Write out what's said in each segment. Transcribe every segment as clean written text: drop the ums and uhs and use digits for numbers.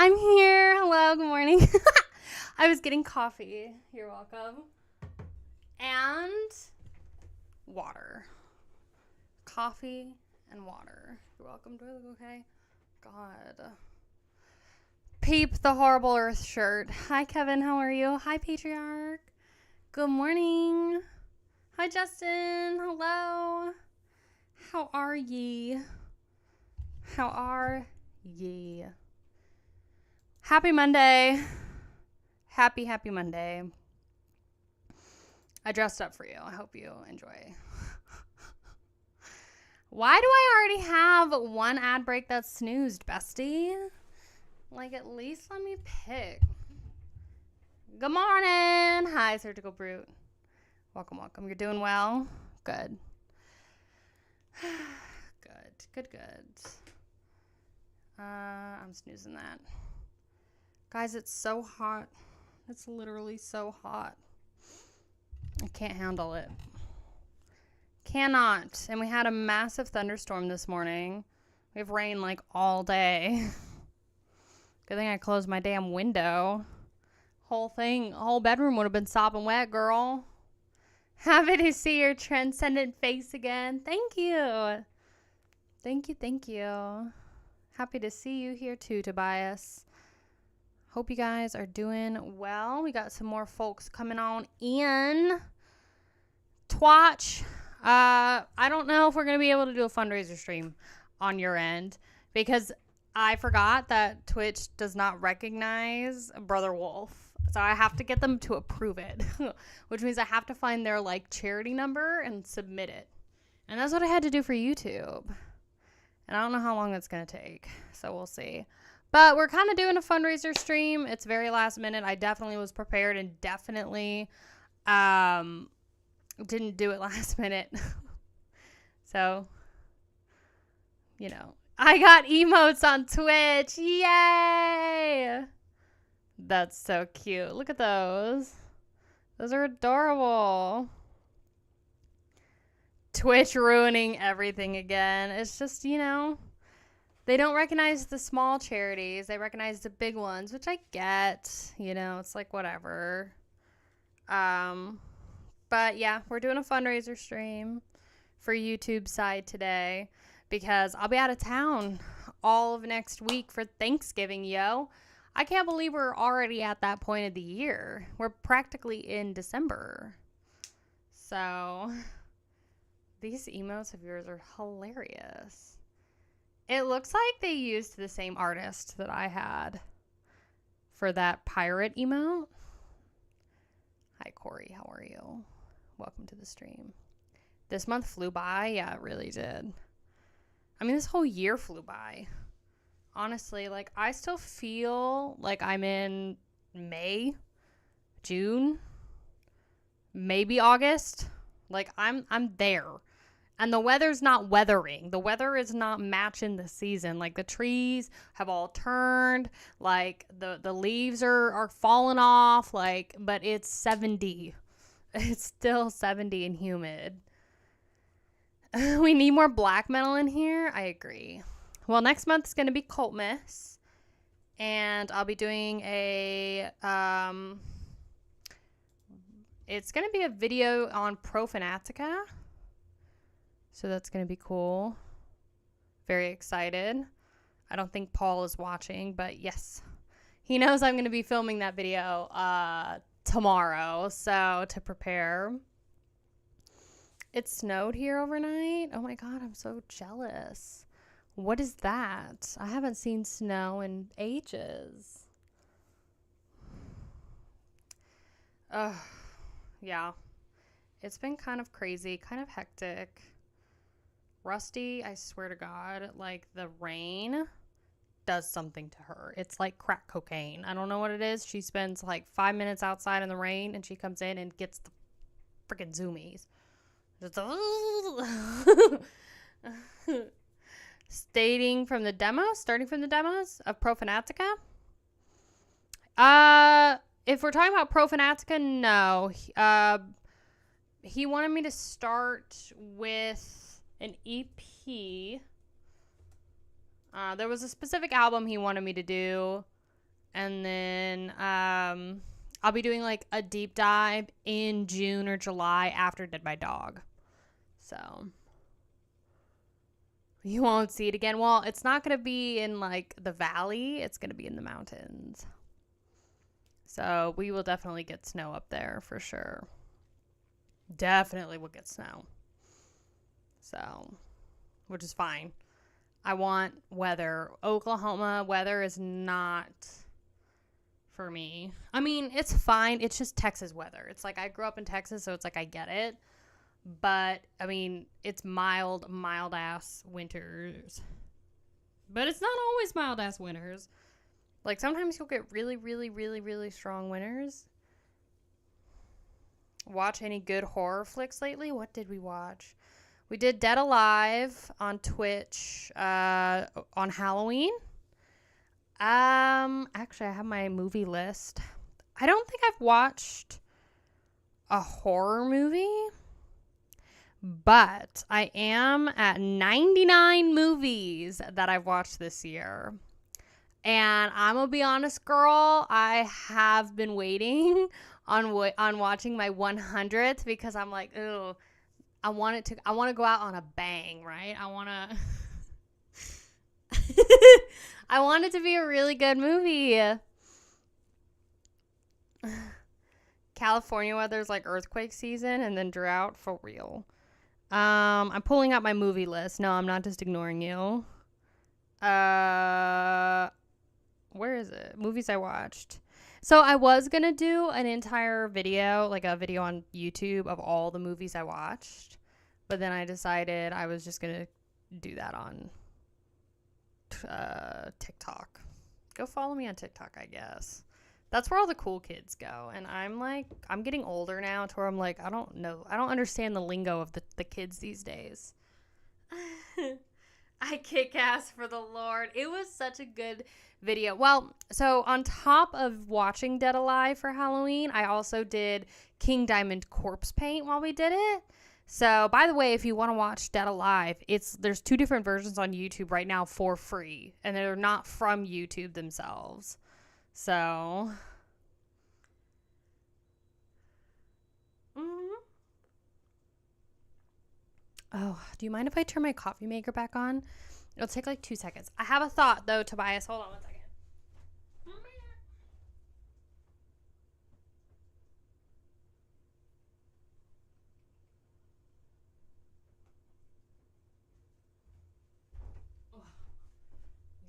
I'm here. Hello, good morning. I was getting coffee. You're welcome. And water. Coffee and water. You're welcome. Do I look okay? God. Peep the Horrible Earth shirt. Hi, Kevin. How are you? Hi, Patriarch. Good morning. Hi, Justin. Hello. How are ye? How are ye? Happy Monday. Happy Monday. I dressed up for you. I hope you enjoy. Why do I already have one ad break that's snoozed, bestie? Like, at least let me pick. Good morning. Hi, Surgical Brute. Welcome. You're doing well? Good. Good. I'm snoozing that. Guys, it's so hot. It's literally so hot. I can't handle it. Cannot. And we had a massive thunderstorm this morning. We have rain like all day. Good thing I closed my damn window. Whole bedroom would have been sopping wet, girl. Happy to see your transcendent face again. Thank you. Thank you. Happy to see you here too, Tobias. Hope you guys are doing well. We got some more folks coming on in. Twatch. I don't know if we're going to be able to do a fundraiser stream on your end because I forgot that Twitch does not recognize Brother Wolf. So I have to get them to approve it, which means I have to find their charity number and submit it. And that's what I had to do for YouTube. And I don't know how long that's going to take. So we'll see. But we're kind of doing a fundraiser stream. It's very last minute. I definitely was prepared and definitely didn't do it last minute. So, I got emotes on Twitch. Yay! That's so cute. Look at those. Those are adorable. Twitch ruining everything again. It's just, they don't recognize the small charities. They recognize the big ones, which I get. It's like whatever. But yeah, we're doing a fundraiser stream for YouTube side today because I'll be out of town all of next week for Thanksgiving, yo. I can't believe we're already at that point of the year. We're practically in December. So these emotes of yours are hilarious. It looks like they used the same artist that I had for that pirate emote. Hi, Corey. How are you? Welcome to the stream. This month flew by. Yeah, it really did. I mean, this whole year flew by. Honestly, I still feel like I'm in May, June, maybe August. I'm there. And the weather's not weathering. The weather is not matching the season. The trees have all turned. The leaves are falling off. But it's 70. It's still 70 and humid. We need more black metal in here. I agree. Well, next month is going to be Cultmas. And I'll be doing it's going to be a video on Profanatica. So that's going to be cool. Very excited. I don't think Paul is watching, but yes. He knows I'm going to be filming that video tomorrow, so to prepare. It snowed here overnight. Oh my God, I'm so jealous. What is that? I haven't seen snow in ages. Yeah. It's been kind of crazy, kind of hectic. Rusty, I swear to God, the rain does something to her. It's like crack cocaine. I don't know what it is. She spends 5 minutes outside in the rain and she comes in and gets the freaking zoomies. Just starting from the demos of Profanatica. If we're talking about Profanatica, no. He wanted me to start with an EP. There was a specific album he wanted me to do. And then I'll be doing like a deep dive in June or July after I did my dog. So you won't see it again. Well, it's not going to be in like the valley. It's going to be in the mountains. So we will definitely get snow up there for sure. Definitely will get snow. So, which is fine. I want weather. Oklahoma weather is not for me. I mean, it's fine. It's just Texas weather. It's like I grew up in Texas, so it's like I get it. But, I mean, it's mild ass winters. But it's not always mild ass winters. Like, sometimes you'll get really, really, really, really strong winters. Watch any good horror flicks lately? What did we watch? We did Dead Alive on Twitch on Halloween. Actually, I have my movie list. I don't think I've watched a horror movie, but I am at 99 movies that I've watched this year. And I'm gonna be honest, girl, I have been waiting on watching my 100th because I'm like, ooh, I want to go out on a bang, right? I want it to be a really good movie. California weather's like earthquake season and then drought for real. I'm pulling out my movie list. No, I'm not just ignoring you. Where is it? Movies I watched. So I was going to do an entire video, like a video on YouTube of all the movies I watched. But then I decided I was just going to do that on TikTok. Go follow me on TikTok, I guess. That's where all the cool kids go. And I'm getting older now to where I'm like, I don't know. I don't understand the lingo of the kids these days. I kick ass for the Lord. It was such a good video. Well, so on top of watching Dead Alive for Halloween, I also did King Diamond corpse paint while we did it. So, by the way, if you want to watch Dead Alive, there's 2 different versions on YouTube right now for free, and they're not from YouTube themselves. So, oh, do you mind if I turn my coffee maker back on? It'll take like 2 seconds. I have a thought though, Tobias. Hold on 1 second.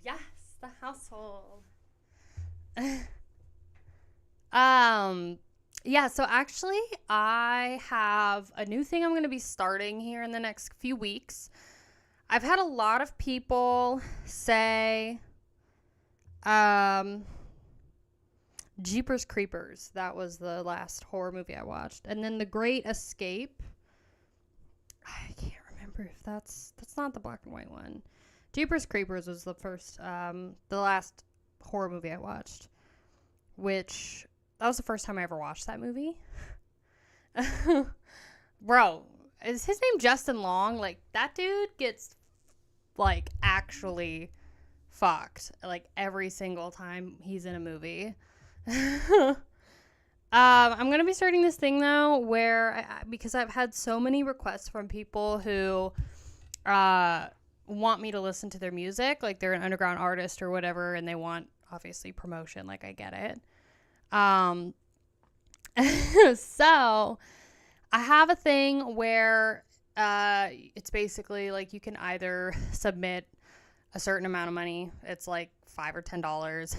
Yes, the household. Yeah, so actually I have a new thing I'm going to be starting here in the next few weeks. I've had a lot of people say Jeepers Creepers. That was the last horror movie I watched. And then The Great Escape. I can't remember if that's not the black and white one. Jeepers Creepers was the last horror movie I watched, which that was the first time I ever watched that movie. Bro, is his name Justin Long? Like, that dude gets, like, actually fucked, like, every single time he's in a movie. I'm going to be starting this thing, though, where, because I've had so many requests from people who, want me to listen to their music, like they're an underground artist or whatever, and they want obviously promotion, like I get it. So I have a thing where it's basically like you can either submit a certain amount of money, it's like $5 or $10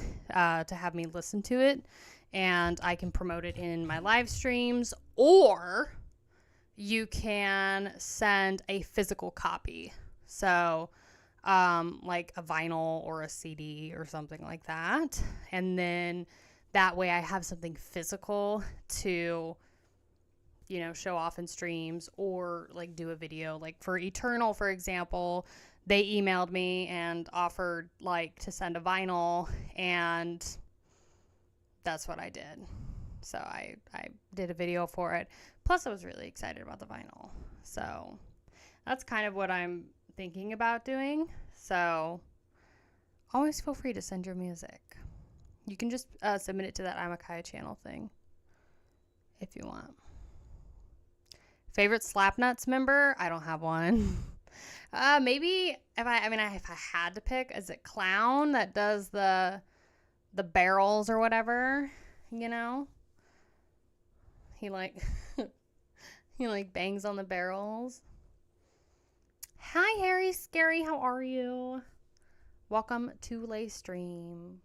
to have me listen to it, and I can promote it in my live streams, or you can send a physical copy. So, like a vinyl or a CD or something like that. And then that way I have something physical to, you know, show off in streams or like do a video. Like for Eternal, for example, they emailed me and offered like to send a vinyl, and that's what I did. So I did a video for it. Plus I was really excited about the vinyl. So that's kind of what I'm thinking about doing. So always feel free to send your music. You can just submit it to that I'm a Kaya channel thing if you want. Favorite Slapnuts member? I don't have one. Maybe if I had to pick, is it Clown that does the barrels or whatever, you know? He like he like bangs on the barrels. Hi Harry Scary, how are you? Welcome to Lay Stream.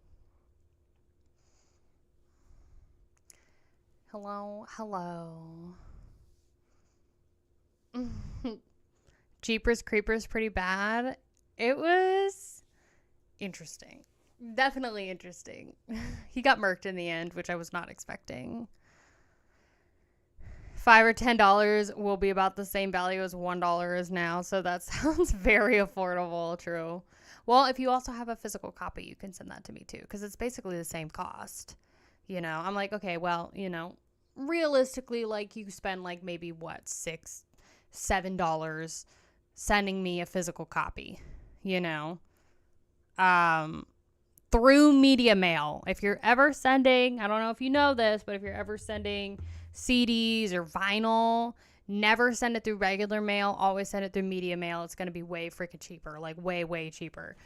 Hello. Jeepers Creepers pretty bad. It was interesting. Definitely interesting. He got murked in the end, which I was not expecting. $5 or $10 will be about the same value as $1 is now, so that sounds very affordable. True. Well, if you also have a physical copy, you can send that to me too, because it's basically the same cost. You know, I'm like, okay, well, you know, realistically, like you spend like maybe what, $6, $7 sending me a physical copy, you know, through media mail. If you're ever sending, I don't know if you know this, but if you're ever sending CDs or vinyl, never send it through regular mail. Always send it through media mail. It's going to be way freaking cheaper, like way cheaper.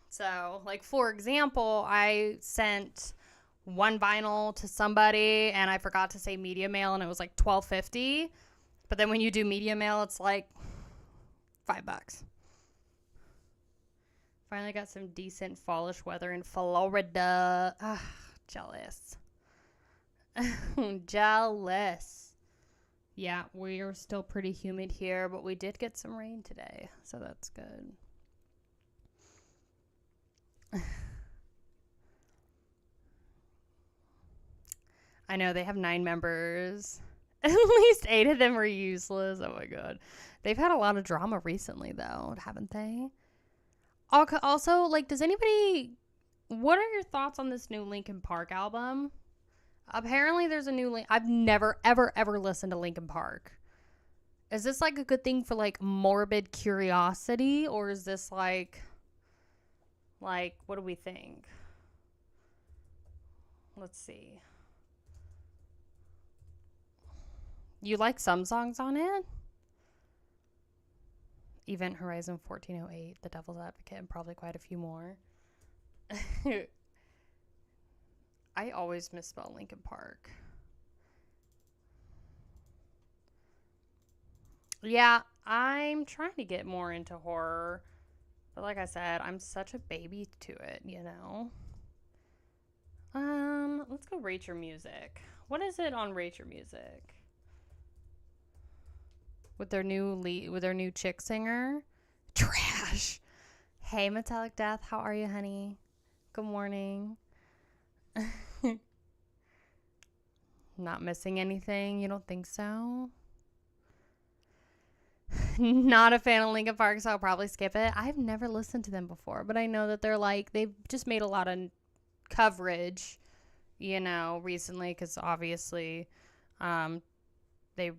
So, like, for example, I sent one vinyl to somebody and I forgot to say media mail and it was like $12.50. But then when you do media mail, it's like $5. Finally got some decent fallish weather in Florida. Ah, jealous. Jealous. Yeah, we are still pretty humid here, but we did get some rain today, so that's good. I know they have 9 members. At least 8 of them are useless. Oh my god. They've had a lot of drama recently, though, haven't they? Also, like, does anybody... What are your thoughts on this new Linkin Park album? Apparently, there's a new... I've never, ever listened to Linkin Park. Is this, like, a good thing for, like, morbid curiosity? Or is this, like, what do we think? Let's see. You like some songs on it? Event Horizon 1408, The Devil's Advocate, and probably quite a few more. I always misspell Linkin Park. Yeah, I'm trying to get more into horror. But like I said, I'm such a baby to it, you know? Let's go rate your music. What is it on Rate Your Music? With their new chick singer? Trash. Hey, Metallic Death, how are you, honey? Good morning. Not missing anything? You don't think so? Not a fan of Linkin Park, so I'll probably skip it. I've never listened to them before, but I know that they've just made a lot of coverage, you know, recently, because obviously they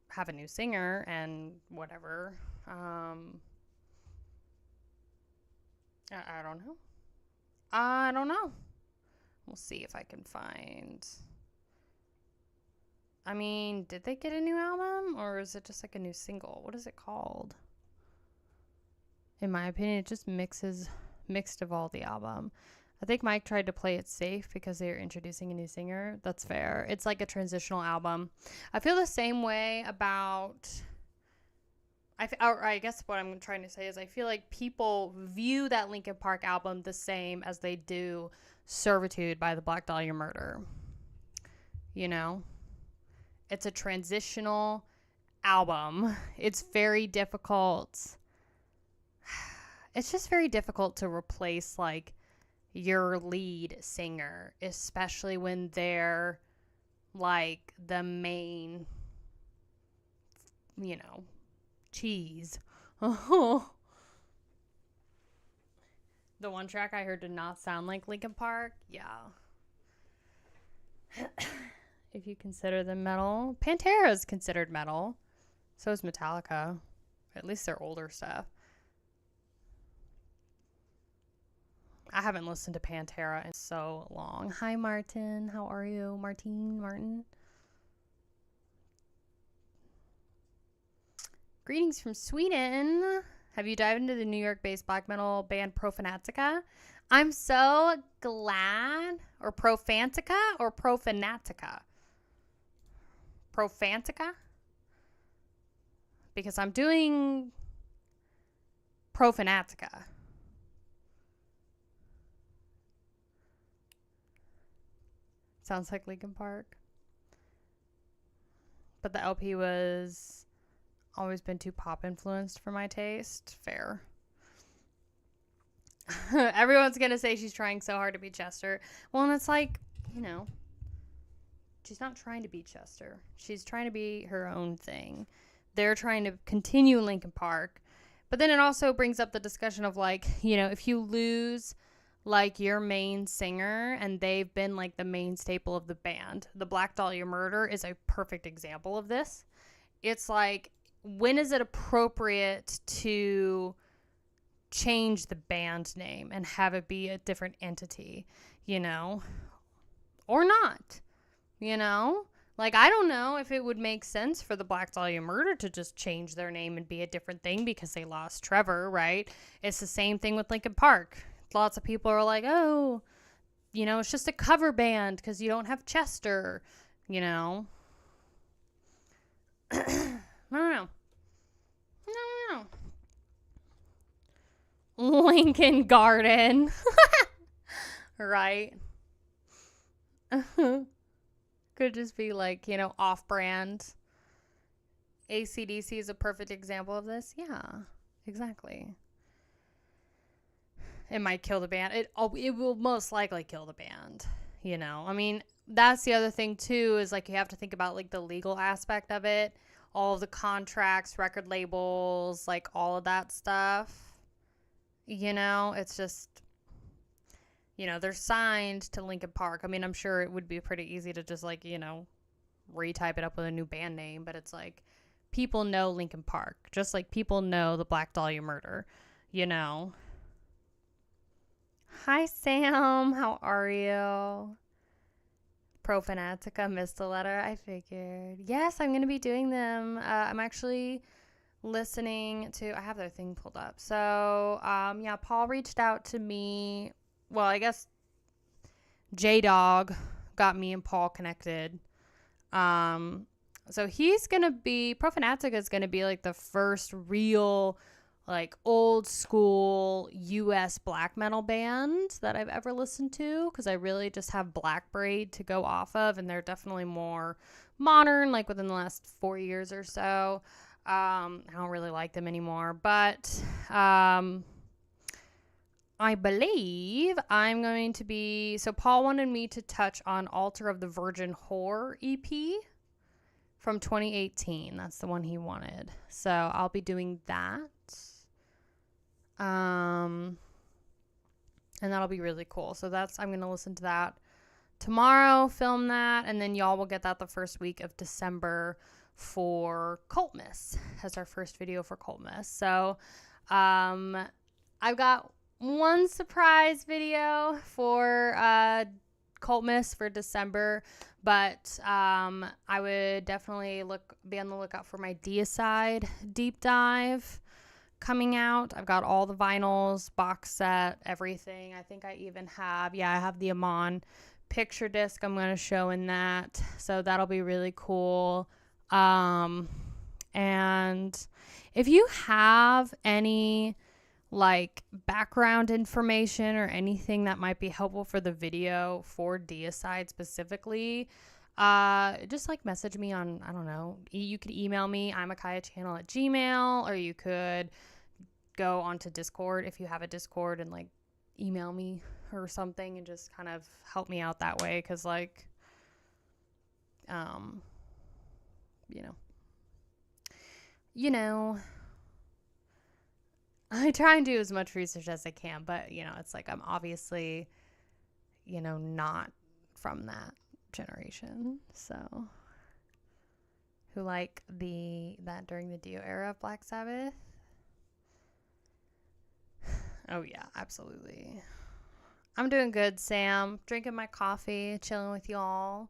have a new singer and whatever. I don't know. We'll see if I can find. I mean, did they get a new album or is it just like a new single? What is it called? In my opinion, it just mixed of all the album. I think Mike tried to play it safe because they were introducing a new singer. That's fair. It's like a transitional album. I feel the same way about... I guess what I'm trying to say is I feel like people view that Linkin Park album the same as they do Servitude by the Black Dahlia Murder. You know? It's a transitional album. It's very difficult. It's just very difficult to replace, like, your lead singer, especially when they're, like, the main, you know, cheese. The one track I heard did not sound like Linkin Park. Yeah. If you consider them metal. Pantera is considered metal. So is Metallica. At least their older stuff. I haven't listened to Pantera in so long. Hi, Martin. How are you? Martin? Greetings from Sweden. Have you dived into the New York-based black metal band Profanatica? I'm so glad. Or Profantica or Profanatica? Profantica? Because I'm doing Profanatica. Sounds like Linkin Park. But the LP was always been too pop influenced for my taste. Fair. Everyone's going to say she's trying so hard to beat Chester. Well, and it's like, you know, she's not trying to beat Chester. She's trying to be her own thing. They're trying to continue Linkin Park. But then it also brings up the discussion of, like, you know, if you lose, like, your main singer and they've been, like, the main staple of the band. The Black Dahlia Murder is a perfect example of this. It's like, when is it appropriate to change the band name and have it be a different entity, you know? Or not, you know? Like, I don't know if it would make sense for the Black Dahlia Murder to just change their name and be a different thing because they lost Trevor, right? It's the same thing with Linkin Park. Lots of people are like, oh, you know, it's just a cover band because you don't have Chester, you know? I don't know. Lincoln Garden. Right. Could just be like, you know, off-brand. AC/DC is a perfect example of this. Yeah, exactly. It might kill the band. It will most likely kill the band, you know? I mean, that's the other thing, too, is, like, you have to think about, like, the legal aspect of it. All of the contracts, record labels, like, all of that stuff. You know, it's just, you know, they're signed to Linkin Park. I mean, I'm sure it would be pretty easy to just, like, you know, retype it up with a new band name. But it's like, people know Linkin Park. Just like people know the Black Dahlia Murder, you know. Hi, Sam. How are you? Profanatica missed a letter. I figured. Yes, I'm going to be doing them. I'm actually listening to, I have their thing pulled up. So, yeah, Paul reached out to me. Well, I guess J-Dog got me and Paul connected. So he's going to be, Profanatica is going to be like the first real, like, old school US black metal band that I've ever listened to, because I really just have Black Braid to go off of, and they're definitely more modern, like within the last 4 years or so. I don't really like them anymore, but I believe I'm going to be, so Paul wanted me to touch on Altar of the Virgin Whore EP from 2018. That's the one he wanted. So I'll be doing that. And that'll be really cool. So I'm going to listen to that tomorrow, film that, and then y'all will get that the first week of December for Cultmas as our first video for Cultmas. So I've got one surprise video for Cultmas for December, but I would definitely be on the lookout for my Decibel deep dive coming out. I've got all the vinyls, box set, everything. I think I even have, I have the Amon picture disc I'm going to show in that. So that'll be really cool. And if you have any like background information or anything that might be helpful for the video for Deicide specifically, just like message me on, I don't know, you could email me, imakayachannel@gmail.com, or you could go onto Discord if you have a Discord and like email me or something and just kind of help me out that way. Cause like, you know, I try and do as much research as I can, but it's like, I'm obviously, not from that generation. So who like that during the Dio era of Black Sabbath. Oh yeah, absolutely. I'm doing good, Sam. Drinking my coffee, chilling with y'all.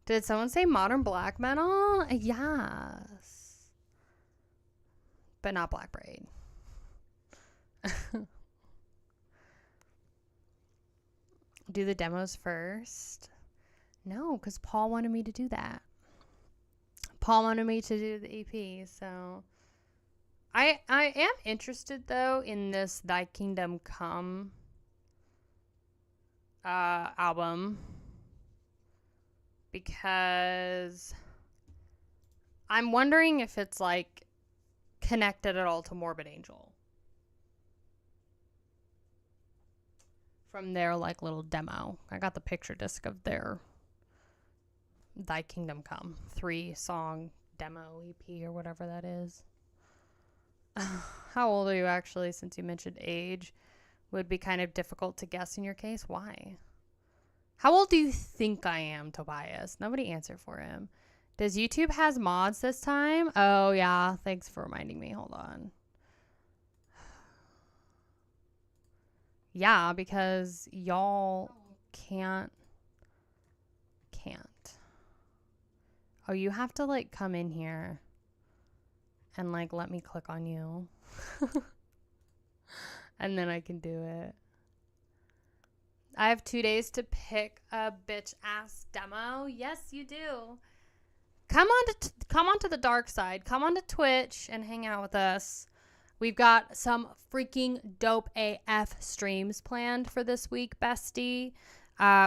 Did someone say modern black metal? Yes. But not Black Braid. Do the demos first? No, because Paul wanted me to do that. Paul wanted me to do the EP, so I am interested though in this Thy Kingdom Come album, because I'm wondering if it's like connected at all to Morbid Angel from their like little demo. I got the picture disc of their Thy Kingdom Come 3-song demo EP or whatever that is. How old are you actually, since you mentioned age? Would be kind of difficult to guess in your case. Why? How old do you think I am, Tobias? Nobody answered for him. Does YouTube has mods this time? Oh, yeah. Thanks for reminding me. Hold on. Yeah, because y'all can't. Oh, you have to, like, come in here and, like, let me click on you. And then I can do it. I have 2 days to pick a bitch-ass demo. Yes, you do. Come on to the dark side. Come on to Twitch and hang out with us. We've got some freaking dope AF streams planned for this week, bestie.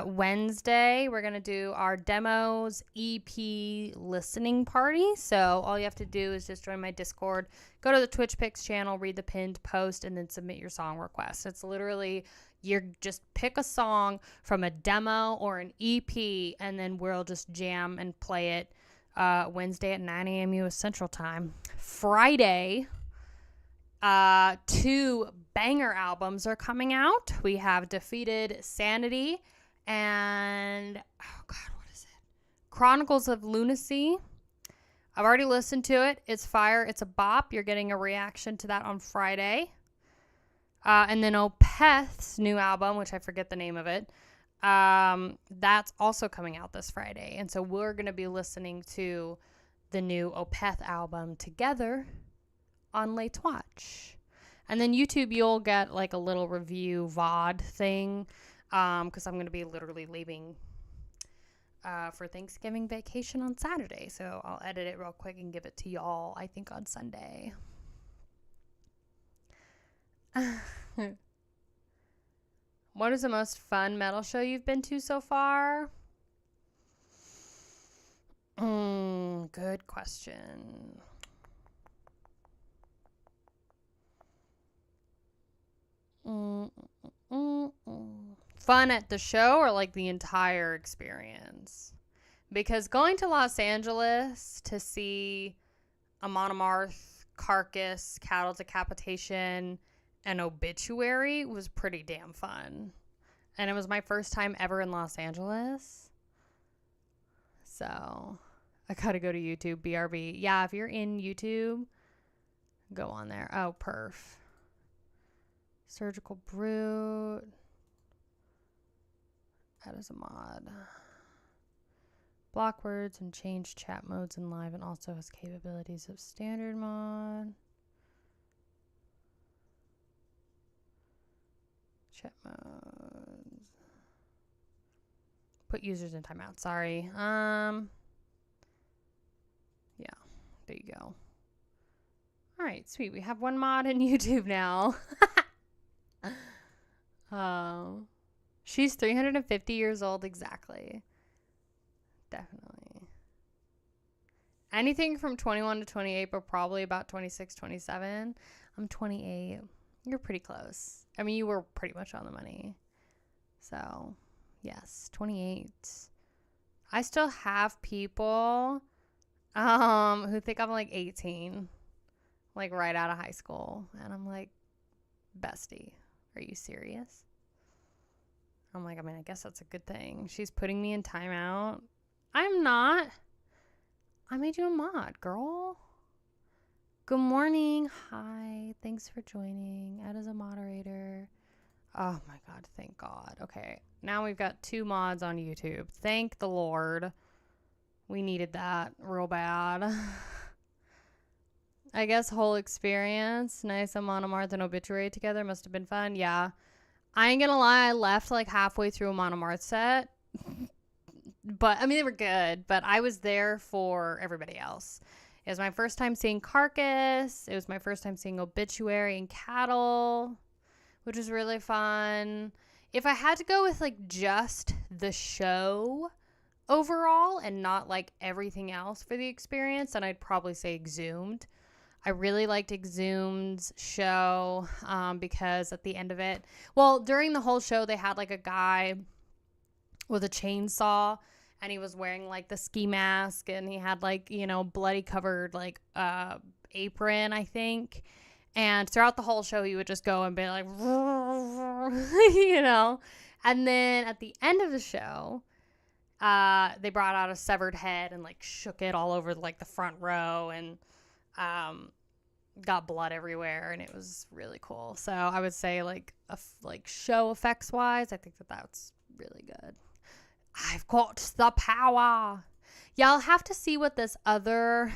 Wednesday, we're going to do our demos EP listening party. So all you have to do is just join my Discord, go to the Twitch Picks channel, read the pinned post, and then submit your song request. It's literally, you're just pick a song from a demo or an EP, and then we'll just jam and play it Wednesday at 9 a.m. U.S. Central Time. Friday, 2 banger albums are coming out. We have Defeated Sanity and, oh God, what is it? Chronicles of Lunacy. I've already listened to it. It's fire. It's a bop. You're getting a reaction to that on Friday. And then Opeth's new album, which I forget the name of it, that's also coming out this Friday. And so we're going to be listening to the new Opeth album together on Let's Watch. And then YouTube, you'll get like a little review VOD thing, because I'm going to be literally leaving for Thanksgiving vacation on Saturday. So I'll edit it real quick and give it to y'all, I think, on Sunday. What is the most fun metal show you've been to so far? Good question. Fun at the show or like the entire experience? Because going to Los Angeles to see Amon Amarth, Carcass, Cattle Decapitation, and Obituary was pretty damn fun. And it was my first time ever in Los Angeles. So I gotta go to YouTube, BRB. Yeah, if you're in YouTube, go on there. Oh, perf. Surgical Brute. That is a mod. Block words and change chat modes in live, and also has capabilities of standard mod. Chat modes. Put users in timeout. Sorry. Yeah, there you go. All right, sweet. We have one mod in YouTube now. She's 350 years old exactly. Definitely. Anything from 21 to 28, but probably about 26, 27. I'm 28. You're pretty close. I mean, you were pretty much on the money. So, yes, 28. I still have people who think I'm like 18, like right out of high school. And I'm like, bestie, are you serious? I'm like, I mean, I guess that's a good thing. She's putting me in timeout. I'm not. I made you a mod, girl. Good morning. Hi. Thanks for joining. Add as a moderator. Oh my bad. Thank God. Okay. Now we've got 2 mods on YouTube. Thank the Lord. We needed that real bad. I guess whole experience. Nice. Monomarth and Obituary together. Must have been fun. Yeah. I ain't gonna lie. I left like halfway through a Monomarth set. But, I mean, they were good. But I was there for everybody else. It was my first time seeing Carcass. It was my first time seeing Obituary and Cattle, which was really fun. If I had to go with, like, just the show overall and not, like, everything else for the experience, then I'd probably say Exhumed. I really liked Exhumed's show because at the end of it, well, during the whole show, they had, like, a guy with a chainsaw, and he was wearing, like, the ski mask, and he had, like, you know, bloody covered, like, apron, I think. And throughout the whole show, he would just go and be like, you know. And then at the end of the show, they brought out a severed head and, like, shook it all over, like, the front row, and got blood everywhere, and it was really cool. So I would say, like, show effects wise, I think that's really good. I've got the power. Yeah, I'll have to see what this other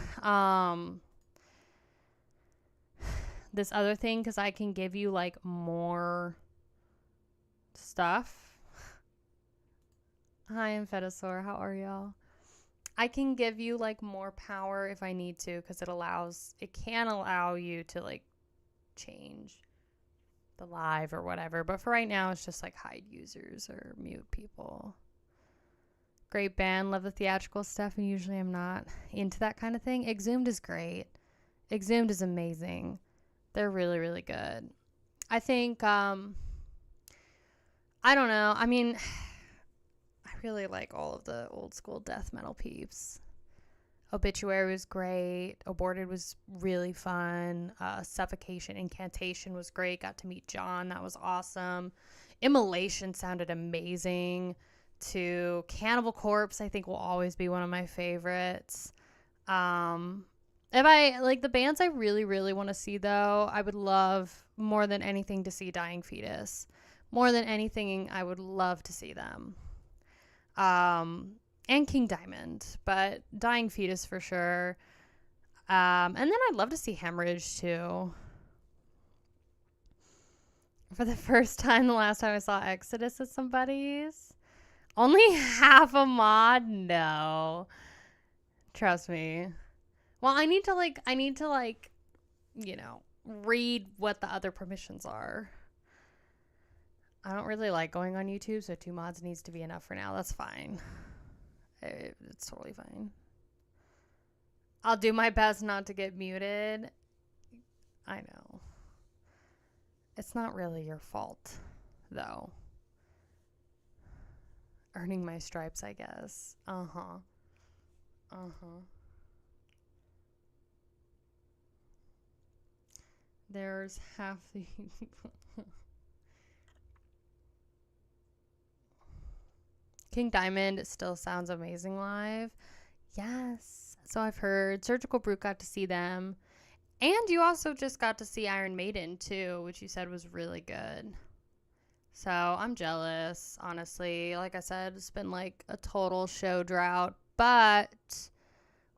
thing, because I can give you, like, more stuff. Hi, I'm Fetasaur. How are y'all? I can give you, like, more power if I need to, because it can allow you to, like, change the live or whatever. But for right now, it's just, like, hide users or mute people. Great band. Love the theatrical stuff, and usually I'm not into that kind of thing. Exhumed is great. Exhumed is amazing. They're really, really good. I think, I don't know. I mean, I really like all of the old school death metal peeps. Obituary was great. Aborted was really fun. Suffocation, Incantation was great. Got to meet John. That was awesome. Immolation sounded amazing. To Cannibal Corpse, I think will always be one of my favorites. If I like the bands I really, really want to see, though, I would love more than anything to see Dying Fetus. More than anything, I would love to see them. And King Diamond, but Dying Fetus for sure. And then I'd love to see Hemorrhage too. For the first time, the last time I saw Exodus at somebody's. Only half a mod? No. Trust me. Well, I need to, you know, read what the other permissions are. I don't really like going on YouTube, so 2 mods needs to be enough for now. That's fine. It's totally fine. I'll do my best not to get muted. I know. It's not really your fault, though. Earning my stripes, I guess. Uh-huh. There's half the... King Diamond still sounds amazing live. Yes. So I've heard. Surgical Brute got to see them. And you also just got to see Iron Maiden, too, which you said was really good. So I'm jealous, honestly. Like I said, it's been like a total show drought. But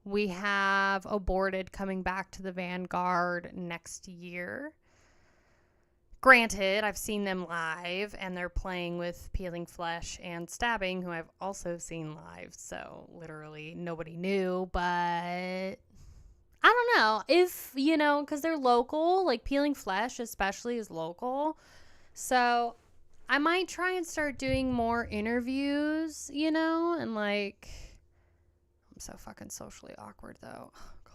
we have Aborted coming back to the Vanguard next year. Granted, I've seen them live, and they're playing with Peeling Flesh and Stabbing, who I've also seen live. So literally nobody knew, but I don't know. If, you know, because they're local, like Peeling Flesh especially is local. So I might try and start doing more interviews, you know, and like, I'm so fucking socially awkward though. Oh, God.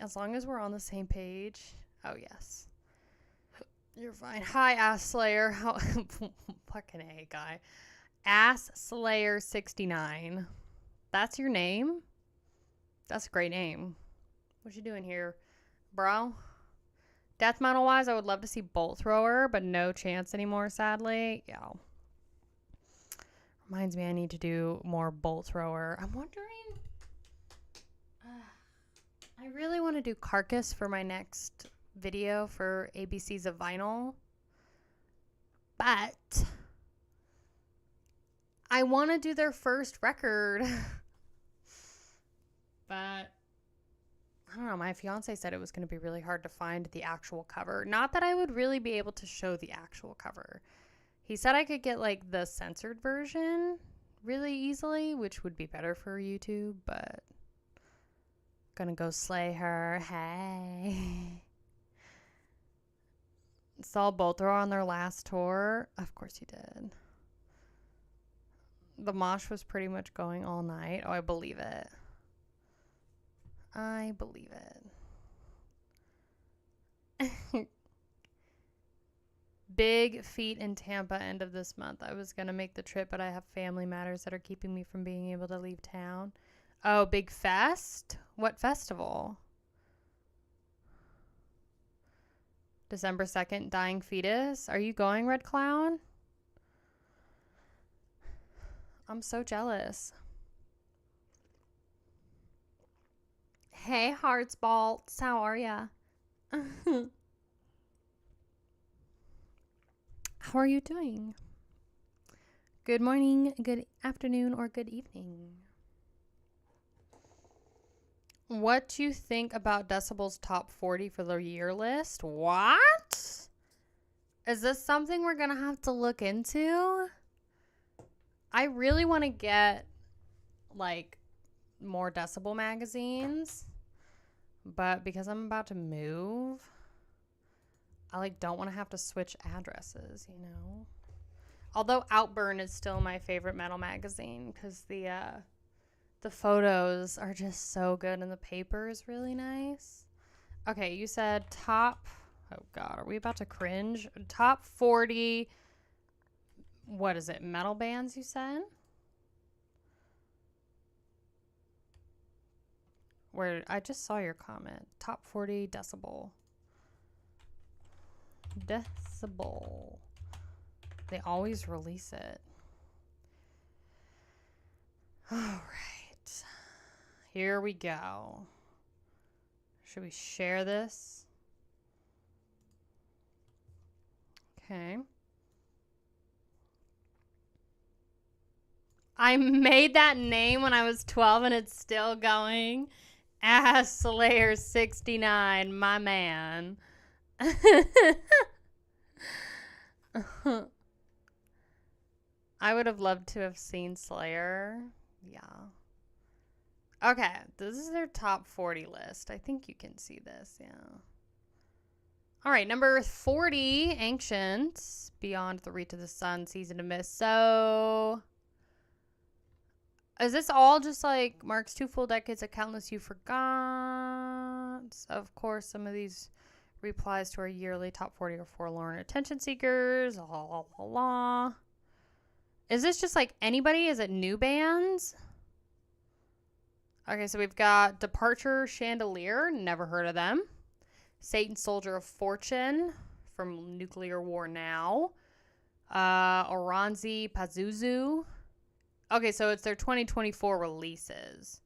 As long as we're on the same page. Oh, yes. You're fine. Hi, Ass Slayer. How fucking A, guy. Ass Slayer 69. That's your name? That's a great name. What you doing here, bro? Death metal wise, I would love to see Bolt Thrower, but no chance anymore, sadly. Yeah. Reminds me I need to do more Bolt Thrower. I'm wondering... I really want to do Carcass for my next video for ABCs of Vinyl. But I want to do their first record. But I don't know. My fiance said it was going to be really hard to find the actual cover. Not that I would really be able to show the actual cover. He said I could get like the censored version really easily, which would be better for YouTube, but gonna go slay her. Hey. Saw both are on their last tour. Of course you did. The mosh was pretty much going all night. Oh, I believe it. I believe it. Big feet in Tampa end of this month. I was going to make the trip, but I have family matters that are keeping me from being able to leave town. Oh, big fest? What festival? December 2nd, Dying Fetus. Are you going, Red Clown? I'm so jealous. Hey, Hearts Balls. How are ya? How are you doing? Good morning, good afternoon, or good evening. What do you think about Decibel's top 40 for the year list? What? Is this something we're going to have to look into? I really want to get, like, more Decibel magazines. But because I'm about to move, I, like, don't want to have to switch addresses, you know? Although Outburn is still my favorite metal magazine because the photos are just so good and the paper is really nice. Okay, you said top... Oh, God, are we about to cringe? Top 40... What is it? Metal bands, you said? Where I just saw your comment. Top 40 Decibel. Decibel. They always release it. All right. Here we go. Should we share this? Okay. I made that name when I was 12 and it's still going. Ass Slayer 69, my man. I would have loved to have seen Slayer. Yeah. Okay, this is their top 40 list. I think you can see this, yeah. All right, number 40, Ancient, Beyond the Reach of the Sun, Season of Mist. So, is this all just like marks 2 full decades of countless you forgot? Of course, some of these replies to our yearly top 40 or forlorn attention seekers. La, la, la. Is this just like anybody? Is it new bands? Okay, so we've got Departure Chandelier. Never heard of them. Satan Soldier of Fortune from Nuclear War Now. Oranzi Pazuzu. Okay, so it's their 2024 releases.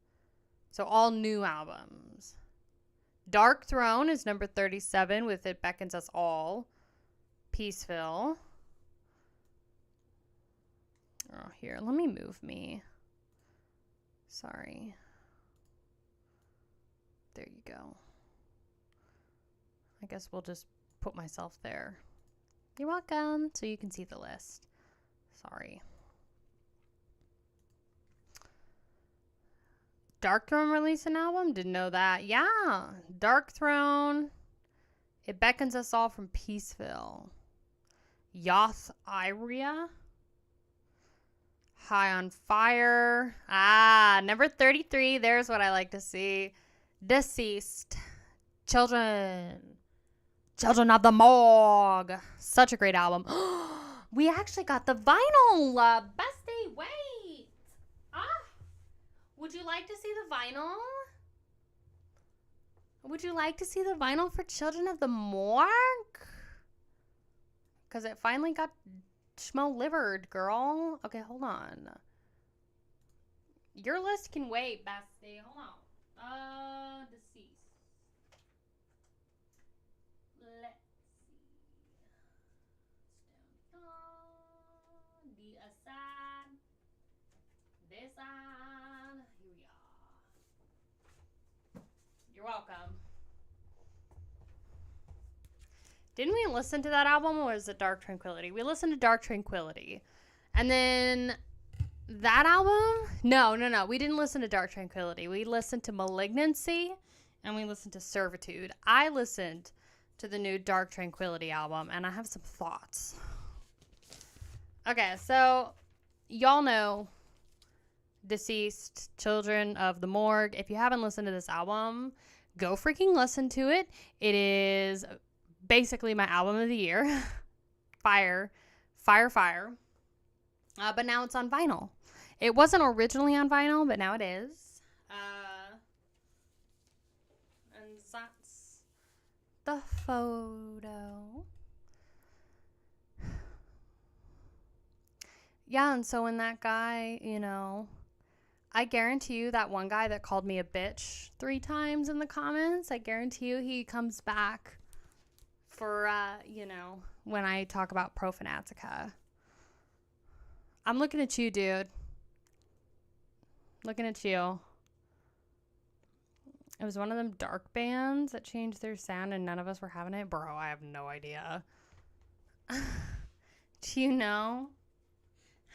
So all new albums. Dark Throne is number 37 with It Beckons Us All. Peaceville. Oh, here, let me move me. Sorry. There you go. I guess we'll just put myself there. You're welcome. So you can see the list. Sorry. Dark Throne released an album? Didn't know that. Yeah. Dark Throne. It Beckons Us All from Peaceville. Yoth Iria. High on Fire. Ah, number 33. There's what I like to see. Deceased. Children of the Morgue. Such a great album. We actually got the vinyl. Bestie, wait. Would you like to see the vinyl? Would you like to see the vinyl for Children of the Morgue? Because it finally got schmo-livered, girl. Okay, hold on. Your list can wait, bestie. Hold on. Deceased. welcome. Didn't we listen to that album, or was it Dark Tranquillity? We listened to Dark Tranquillity. And then that album? No. We didn't listen to Dark Tranquillity. We listened to Malignancy, and we listened to Servitude. I listened to the new Dark Tranquillity album, and I have some thoughts. Okay, so y'all know Deceased, Children of the Morgue. If you haven't listened to this album, go freaking listen to it. It is basically my album of the year. Fire. But now it's on vinyl. It wasn't originally on vinyl, but now it is. And that's the photo. Yeah, and so when that guy, I guarantee you that one guy that called me a bitch 3 times in the comments, I guarantee you he comes back for, when I talk about Profanatica. I'm looking at you, dude. Looking at you. It was one of them dark bands that changed their sound and none of us were having it. Bro, I have no idea. Do you know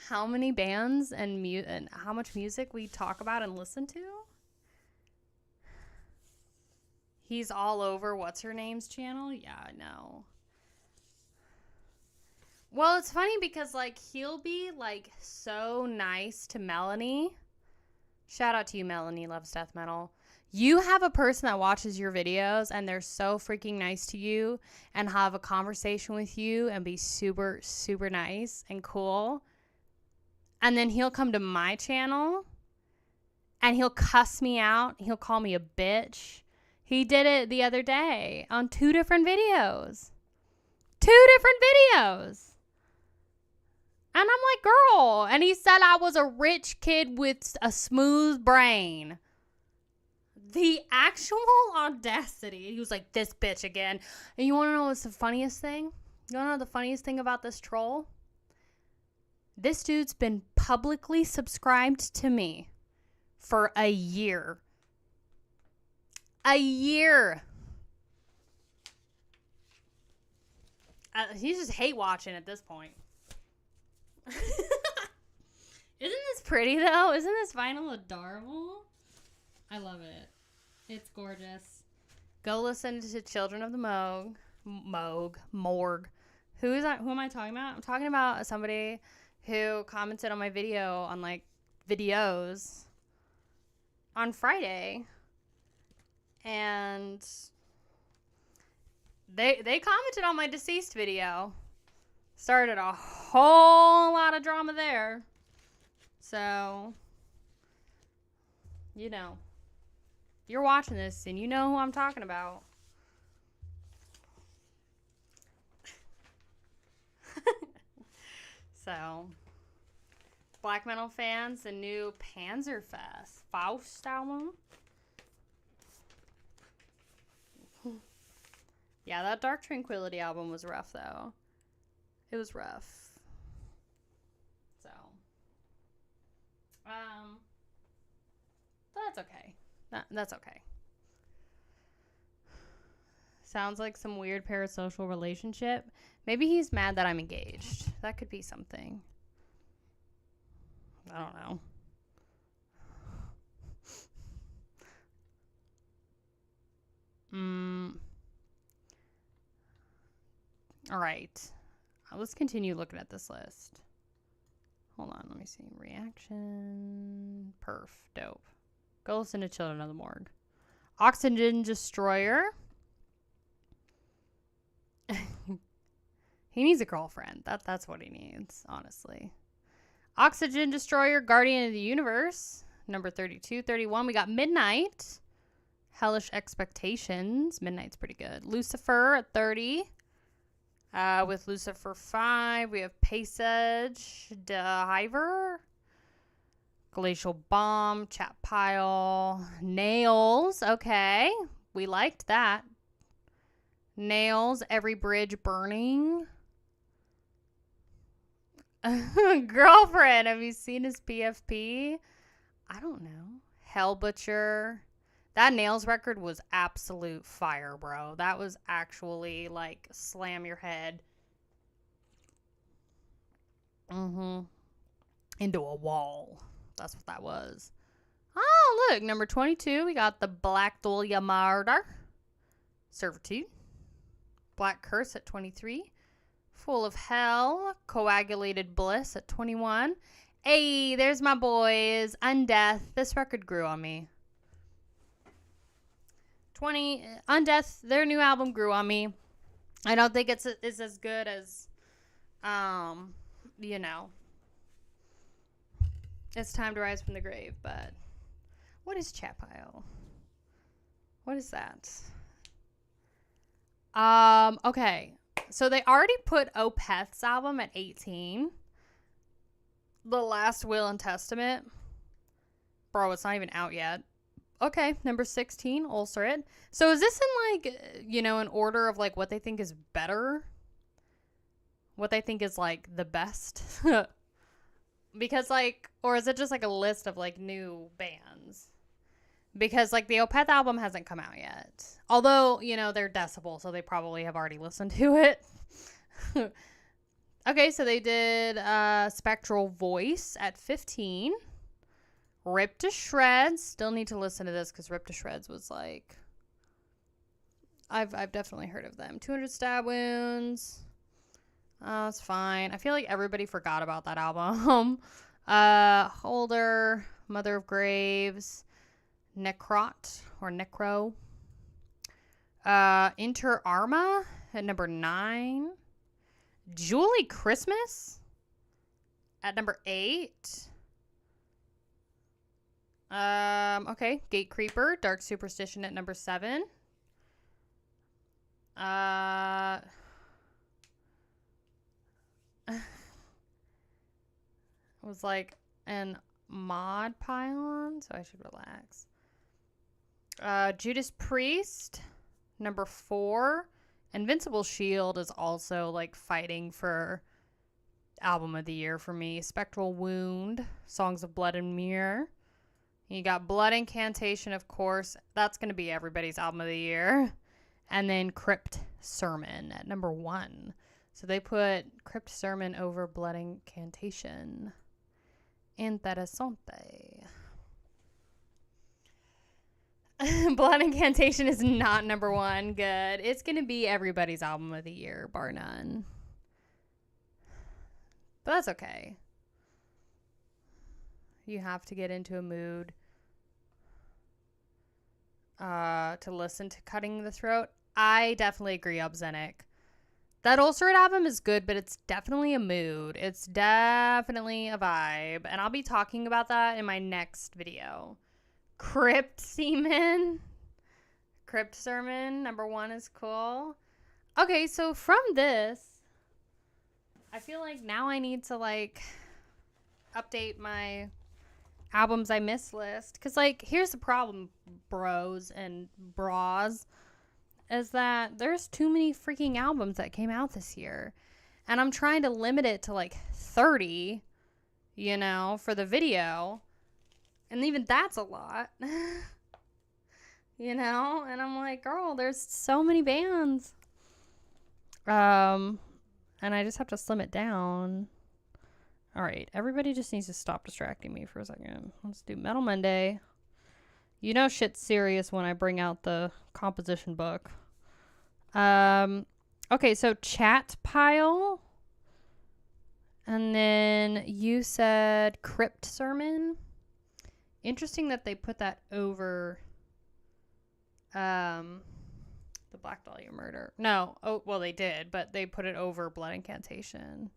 how many bands and how much music we talk about and listen to? He's all over what's-her-name's channel? Yeah, I know. Well, it's funny because, he'll be, so nice to Melanie. Shout out to you, Melanie Loves Death Metal. You have a person that watches your videos, and they're so freaking nice to you and have a conversation with you and be super, super nice and cool. And then he'll come to my channel, and he'll cuss me out. He'll call me a bitch. He did it the other day on 2 different videos. 2 different videos. And I'm like, girl. And he said I was a rich kid with a smooth brain. The actual audacity. He was like, this bitch again. And you want to know what's the funniest thing? You want to know the funniest thing about this troll? This dude's been publicly subscribed to me for a year. A year. He's just hate watching at this point. Isn't this pretty though? Isn't this vinyl adorable? I love it. It's gorgeous. Go listen to Children of the Morgue. Who am I talking about? I'm talking about somebody who commented on my video on videos on Friday. And they commented on my Deceased video. Started a whole lot of drama there. So, you're watching this and you know who I'm talking about. So, black metal fans, the new Panzerfest Faust album. Yeah, that Dark Tranquillity album was rough, though. It was rough. So, but that's okay. That's okay. Sounds like some weird parasocial relationship. Maybe he's mad that I'm engaged. That could be something. I don't know. All right. Let's continue looking at this list. Hold on. Let me see. Reaction. Perf. Dope. Go listen to Children of the Morgue. Oxygen Destroyer. He needs a girlfriend. That's what he needs, honestly. Oxygen Destroyer, Guardian of the Universe. Number 32, 31. We got Midnight. Hellish Expectations. Midnight's pretty good. Lucifer at 30. With Lucifer 5, we have Passage, Diver, Glacial Bomb, Chat Pile, Nails. Okay, we liked that. Nails, Every Bridge Burning. Girlfriend, have you seen his PFP? I don't know. Hell Butcher. That Nails record was absolute fire, bro. That was actually like slam your head into a wall. That's what that was. Oh, look, number 22, we got the Black Dahlia Murder, Servitude, Black Curse at 23, Full of Hell, Coagulated Bliss at 21. Hey, there's my boys, Undeath. This record grew on me. Undeath, their new album grew on me. I don't think it's as good as, you know, It's Time to Rise from the Grave, but what is Chat Pile? What is that? Okay. So they already put Opeth's album at 18. The Last Will and Testament. Bro, it's not even out yet. Okay, number 16, Ulcer It. So is this in, like, you know, an order of, like, what they think is better? What they think is, like, the best? Because, like, or is it just, like, a list of, like, new bands? Because, like, the Opeth album hasn't come out yet. Although, you know, they're Decibel, so they probably have already listened to it. Okay, so they did Spectral Voice at 15. Ripped to Shreds. Still need to listen to this because Ripped to Shreds was like... I've definitely heard of them. 200 Stab Wounds. It's fine. I feel like everybody forgot about that album. Holder. Mother of Graves. Necrot or Necro. Inter Arma at number 9. Julie Christmas at number 8. Okay. Gate Creeper, Dark Superstition at number 7. It was like an mod pylon, so I should relax. Judas Priest, number 4. Invincible Shield is also like fighting for album of the year for me. Spectral Wound, Songs of Blood and Mirror. You got Blood Incantation, of course. That's going to be everybody's album of the year. And then Crypt Sermon at number 1. So they put Crypt Sermon over Blood Incantation. Interesante. Blood Incantation is not number 1. Good. It's going to be everybody's album of the year, bar none. But that's okay. You have to get into a mood to listen to Cutting the Throat. I definitely agree, Obzenic. That Ulcerate album is good, but it's definitely a mood. It's definitely a vibe. And I'll be talking about that in my next video. Crypt Seaman. Crypt Sermon, number 1 is cool. Okay, so from this, I feel like now I need to, like, update my albums I miss list. Because, like, here's the problem, bros and bras, is that there's too many freaking albums that came out this year. And I'm trying to limit it to, like, 30, you know, for the video. And even that's a lot. You know? And I'm like, girl, there's so many bands. And I just have to slim it down. All right. Everybody just needs to stop distracting me for a second. Let's do Metal Monday. You know shit's serious when I bring out the composition book. Okay, so Chat Pile. And then you said Crypt Sermon. Interesting that they put that over the Black Dahlia Murder. No. Oh, well, they did, but they put it over Blood Incantation.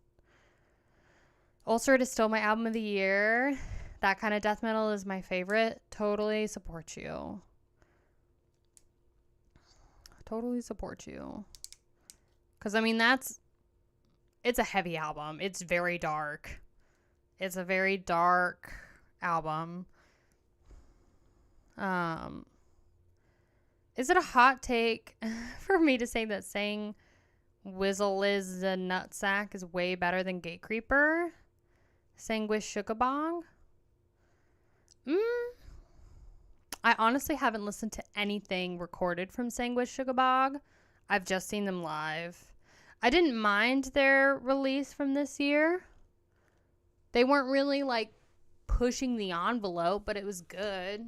Ulcerate is still my album of the year. That kind of death metal is my favorite. Totally support you. Totally support you. Because, I mean, it's a heavy album. It's very dark. It's a very dark album. Is it a hot take for me to say that saying Whizzle is a nutsack is way better than Gate Creeper? Sanguish Shookabong? I honestly haven't listened to anything recorded from Sanguis Sugabog. I've just seen them live. I didn't mind their release from this year. They weren't really like pushing the envelope, but it was good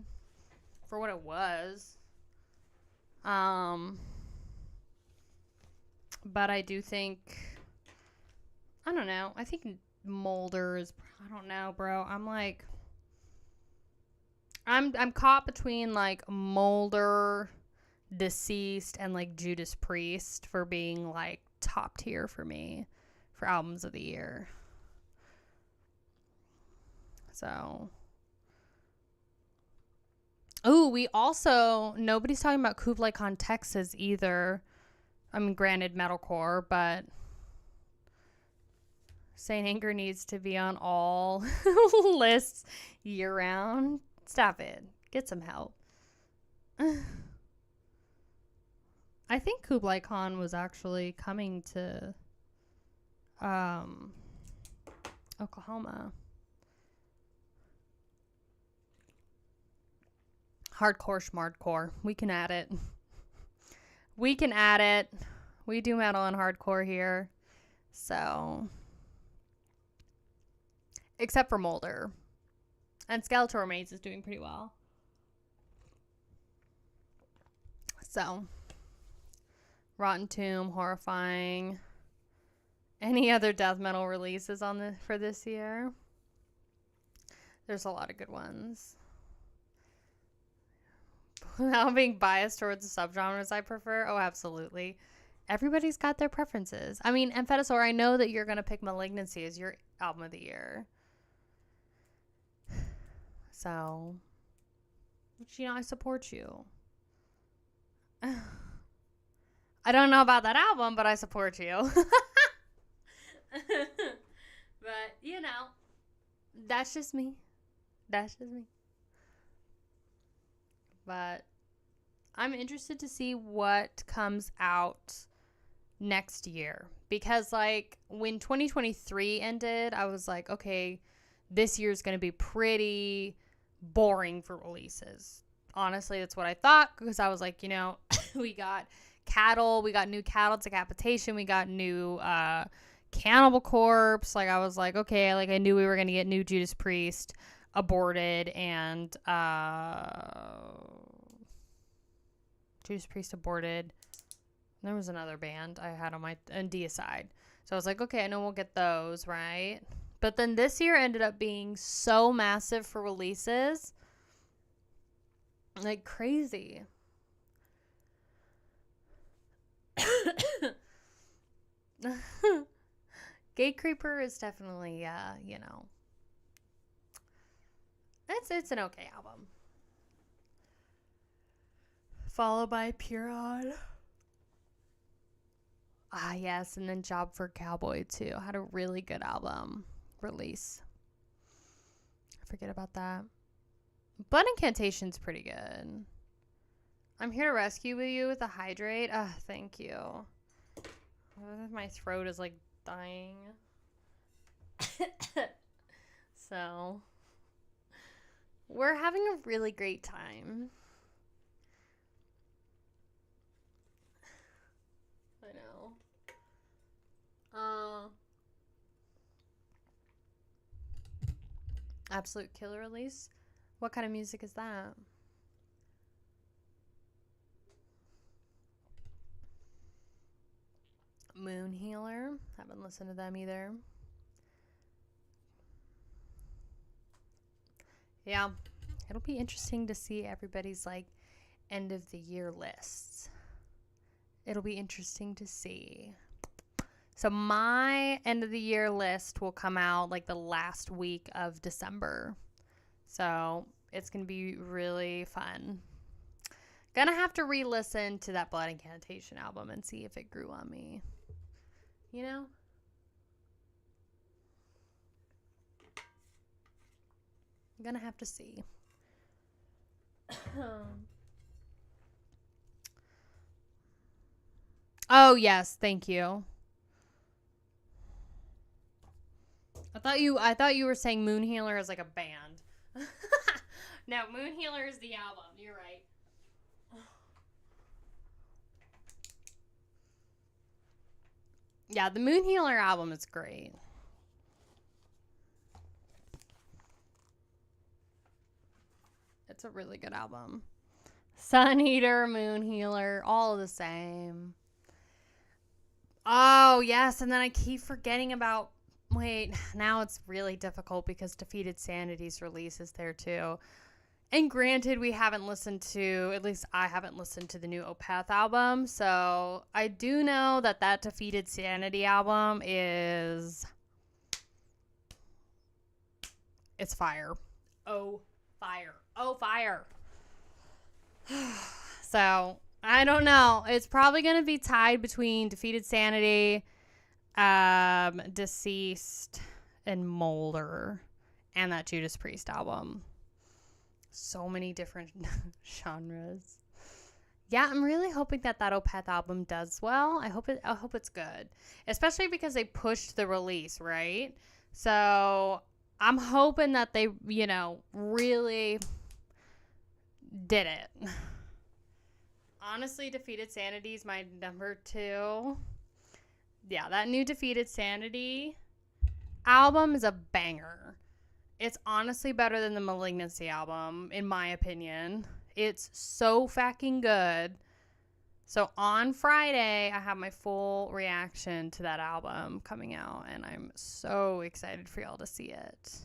for what it was. But I do think, I don't know. I think Mulder is, I don't know, bro. I'm caught between like Mulder, Deceased, and like Judas Priest for being like top tier for me for albums of the year. So, oh, we also, nobody's talking about Kublai Khan Texas either. I mean, granted, metalcore, but Saint Anger needs to be on all lists year round. Stop it. Get some help. I think Kublai Khan was actually coming to Oklahoma. Hardcore schmardcore. We can add it. We can add it. We do metal and hardcore here. So, except for Mulder. And Skeletor Remains is doing pretty well. So, Rotten Tomb, Horrifying. Any other death metal releases for this year? There's a lot of good ones. Without being biased towards the subgenres I prefer, oh, absolutely. Everybody's got their preferences. I mean, Emphetisaur, I know that you're going to pick Malignancy as your album of the year. So, which, I support you. I don't know about that album, but I support you. But, that's just me. That's just me. But I'm interested to see what comes out next year. Because, like, when 2023 ended, I was like, okay, this year's going to be pretty boring for releases. Honestly, that's what I thought. Because I was like, we got Cattle. We got new Cattle Decapitation. We got new Cannibal Corpse. Like, I was like, okay, like, I knew we were going to get new Judas Priest, Aborted, and Judas Priest, Aborted. There was another band I had on my Deicide. So I was like, okay, I know we'll get those, right? But then this year ended up being so massive for releases. Like crazy. Gatecreeper is definitely, it's an okay album. Followed by Puron. Ah, yes, and then Job for Cowboy, too. Had a really good album release. I forget about that. Blood Incantation's pretty good. I'm here to rescue you with a hydrate. Ah, thank you. My throat is, like, dying. So, we're having a really great time. I know. Absolute Killer release. What kind of music is that? Moon Healer. Haven't listened to them either. Yeah. It'll be interesting to see everybody's like end of the year lists. It'll be interesting to see. So my end of the year list will come out like the last week of December. So it's going to be really fun. Gonna have to re-listen to that Blood Incantation album and see if it grew on me. I'm gonna have to see. Oh, yes. Thank you. I thought you were saying Moon Healer is like a band. No, Moon Healer is the album. You're right. Yeah, the Moon Healer album is great. It's a really good album. Sun Eater, Moon Healer, all the same. Oh, yes, and then I keep forgetting about... Wait, now it's really difficult because Defeated Sanity's release is there too. And granted, we haven't listened to, at least I haven't listened to the new Opeth album, so I do know that Defeated Sanity album is... It's fire. Oh, fire. Oh, fire. So, I don't know. It's probably going to be tied between Defeated Sanity, Deceased, and Molder, and that Judas Priest album. So many different genres. Yeah, I'm really hoping that Opeth album does well. I hope it's good, especially because they pushed the release, right? So I'm hoping that they, really did it. Honestly, Defeated Sanity is my number 2. Yeah, that new Defeated Sanity album is a banger. It's honestly better than the Malignancy album, in my opinion. It's so fucking good. So on Friday, I have my full reaction to that album coming out, and I'm so excited for y'all to see it.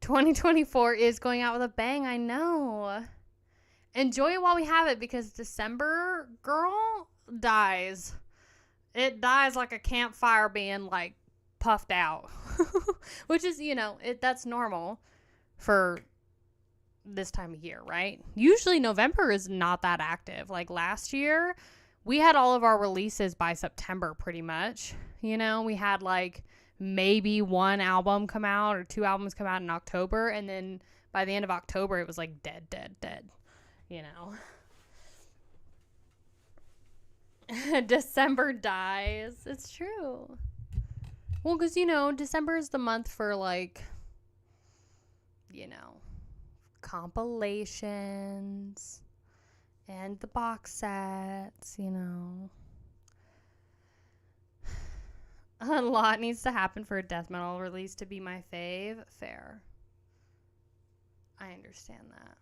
2024 is going out with a bang, I know. Enjoy it while we have it, because December, girl, dies. It dies like a campfire being, like, puffed out. Which is, that's normal for this time of year, right? Usually November is not that active. Like last year, we had all of our releases by September pretty much. We had like maybe 1 album come out or 2 albums come out in October, and then by the end of October it was like dead. December dies. It's true. Well, because, December is the month for, like, compilations and the box sets, A lot needs to happen for a death metal release to be my fave. Fair. I understand that.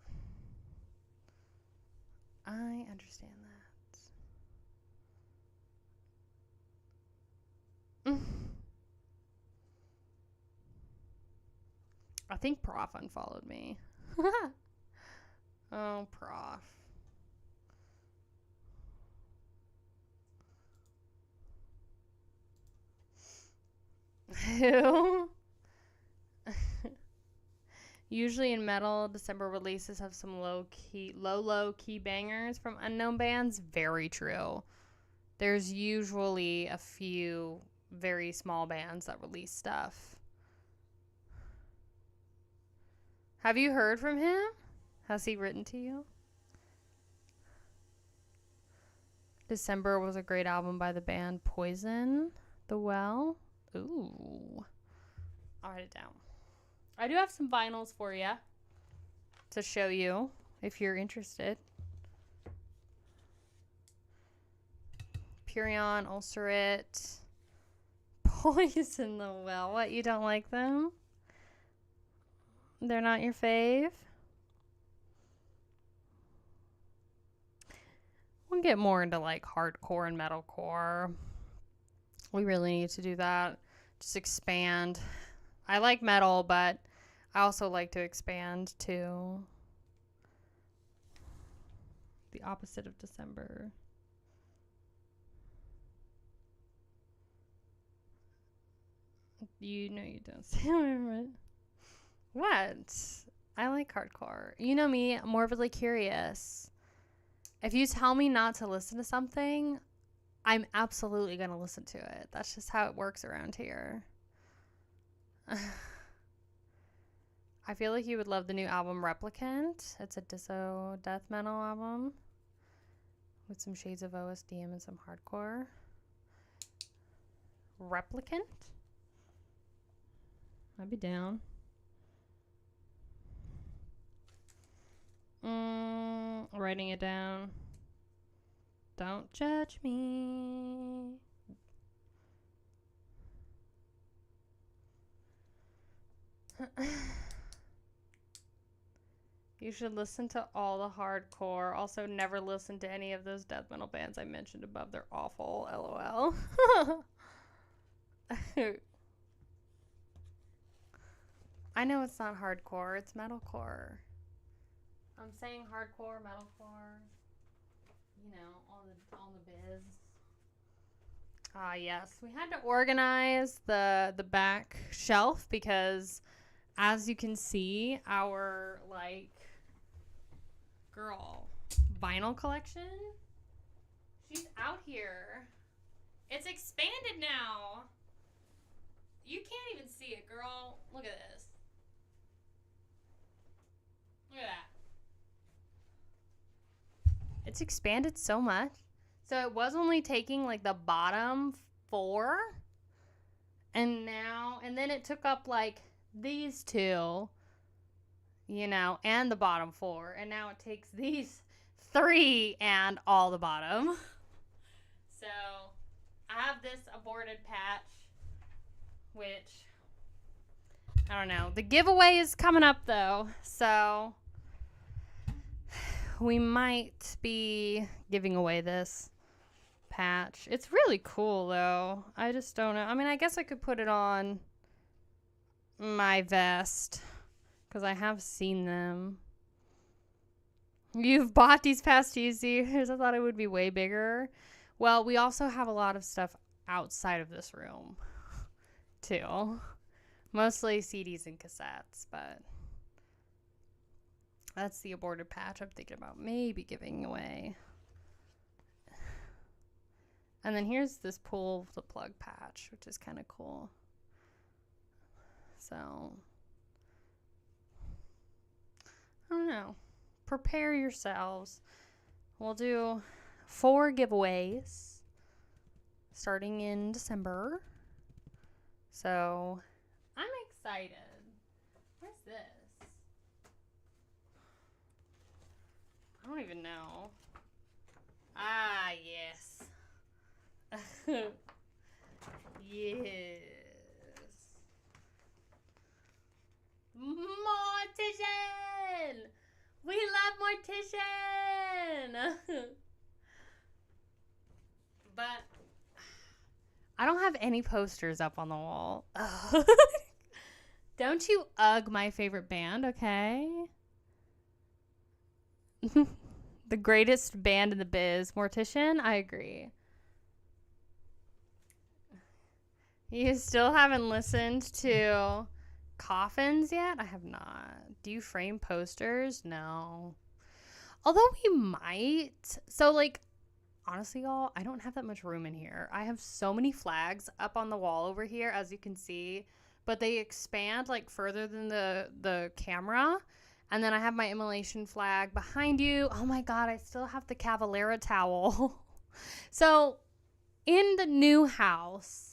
I think Prof unfollowed me. Oh, Prof. Who? Usually in metal, December releases have some low key bangers from unknown bands. Very true. There's usually a few very small bands that release stuff. Have you heard from him? Has he written to you? December was a great album by the band Poison the Well. Ooh. I'll write it down. I do have some vinyls for you to show you if you're interested. Purion, Ulcerate, Poison the Well. What, you don't like them? They're not your fave? We'll get more into like hardcore and metalcore. We really need to do that. Just expand. I like metal, but I also like to expand too. The opposite of December. You don't say it. What? I like hardcore. You know me, I'm morbidly curious. If you tell me not to listen to something, I'm absolutely going to listen to it. That's just how it works around here. I feel like you would love the new album Replicant. It's a disso death metal album with some shades of OSDM and some hardcore. Replicant? I'd be down. Writing it down. Don't judge me. You should listen to all the hardcore. Also, never listen to any of those death metal bands I mentioned above. They're awful. LOL. I know it's not hardcore. It's metalcore. I'm saying hardcore, metalcore. You know, on the biz. Ah, yes. We had to organize the back shelf because, as you can see, our, like, girl, vinyl collection, she's out here. It's expanded now. You can't even see it, girl. Look at this. Look at that. It's expanded so much. So it was only taking like the bottom 4. And then it took up like these 2, you know, and the bottom 4. And now it takes these 3 and all the bottom. So I have this aborted patch, which, I don't know. The giveaway is coming up though. So we might be giving away this patch. It's really cool though. I just don't know. I mean, I guess I could put it on my vest because I have seen them. You've bought these past 2 years. I thought it would be way bigger. Well, we also have a lot of stuff outside of this room too. Mostly CDs and cassettes, but that's the aborted patch I'm thinking about maybe giving away. And then here's this pull the plug patch, which is kind of cool. So, I don't know. Prepare yourselves. We'll do 4 giveaways starting in December. So, I'm excited. Where's this? I don't even know. Ah, yes. Yes. Mortician! We love Mortician! But I don't have any posters up on the wall. Don't you ugh my favorite band, okay? The greatest band in the biz. Mortician? I agree. You still haven't listened to Coffins yet? I have not. Do you frame posters? No. Although we might. So, like, honestly, y'all, I don't have that much room in here. I have so many flags up on the wall over here, as you can see. But they expand, like, further than the camera. And then I have my immolation flag behind you. Oh, my God, I still have the Cavalera towel. So, in the new house...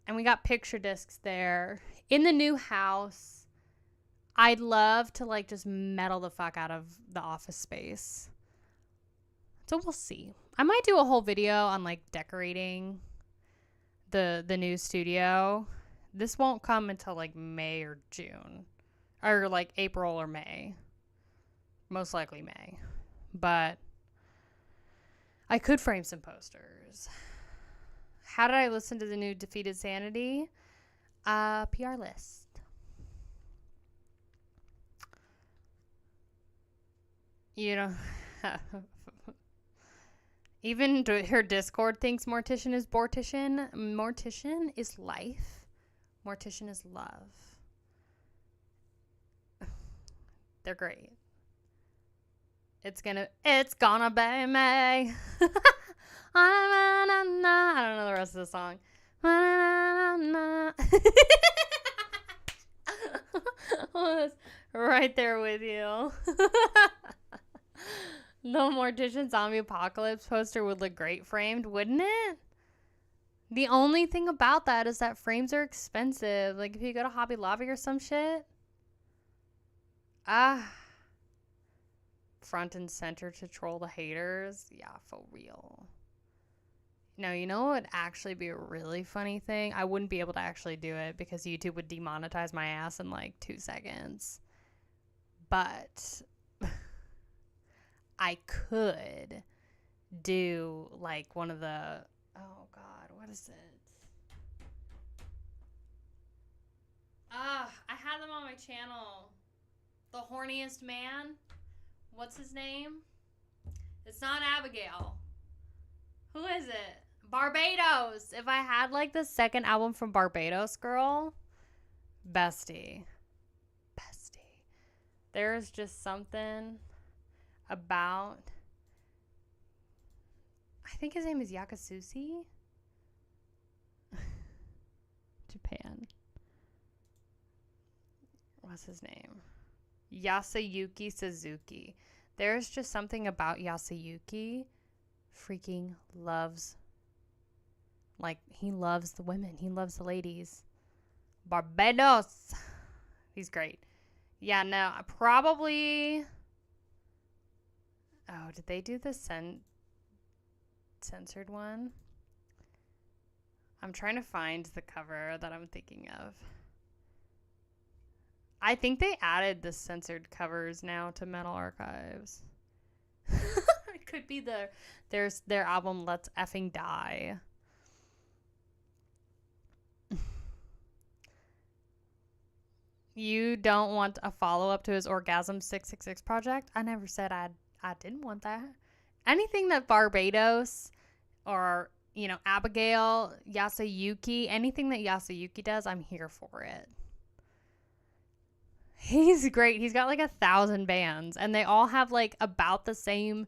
And we got picture discs there. In the new house, I'd love to, like, just metal the fuck out of the office space. So we'll see. I might do a whole video on, like, decorating the new studio. This won't come until, like, May or June. Or, like, April or May. Most likely May. But I could frame some posters. How did I listen to the new Defeated Sanity? PR list. You know, even her Discord thinks Mortician is Bortician. Mortician is life. Mortician is love. They're great. It's gonna be me. I don't know the rest of the song. Right there with you. The Mortician Zombie Apocalypse poster would look great framed, wouldn't it? The only thing about that is that frames are expensive. Like, if you go to Hobby Lobby or some shit. front and center to troll the haters. Yeah, for real. No, you know what would actually be a really funny thing? I wouldn't be able to actually do it because YouTube would demonetize my ass in like 2 seconds. But I could do like one of the, oh God, what is it? I had them on my channel. The horniest man. What's his name? It's not Abigail. Who is it? Barbados. If I had like the second album from Barbados, girl, bestie. There's just something about, I think his name is Yakasushi. Japan. What's his name? Yasuyuki Suzuki. There's just something about Yasuyuki. Freaking loves, like, he loves the women. He loves the ladies. Barbados. He's great. Yeah, no, probably. Oh, did they do the censored one? I'm trying to find the cover that I'm thinking of. I think they added the censored covers now to Metal Archives. It could be their album Let's Effing Die. You don't want a follow-up to his Orgasm 666 project? I never said I didn't want that. Anything that Barbados or, you know, Abigail, Yasuyuki, anything that Yasuyuki does, I'm here for it. He's great. He's got like 1,000 bands and they all have like about the same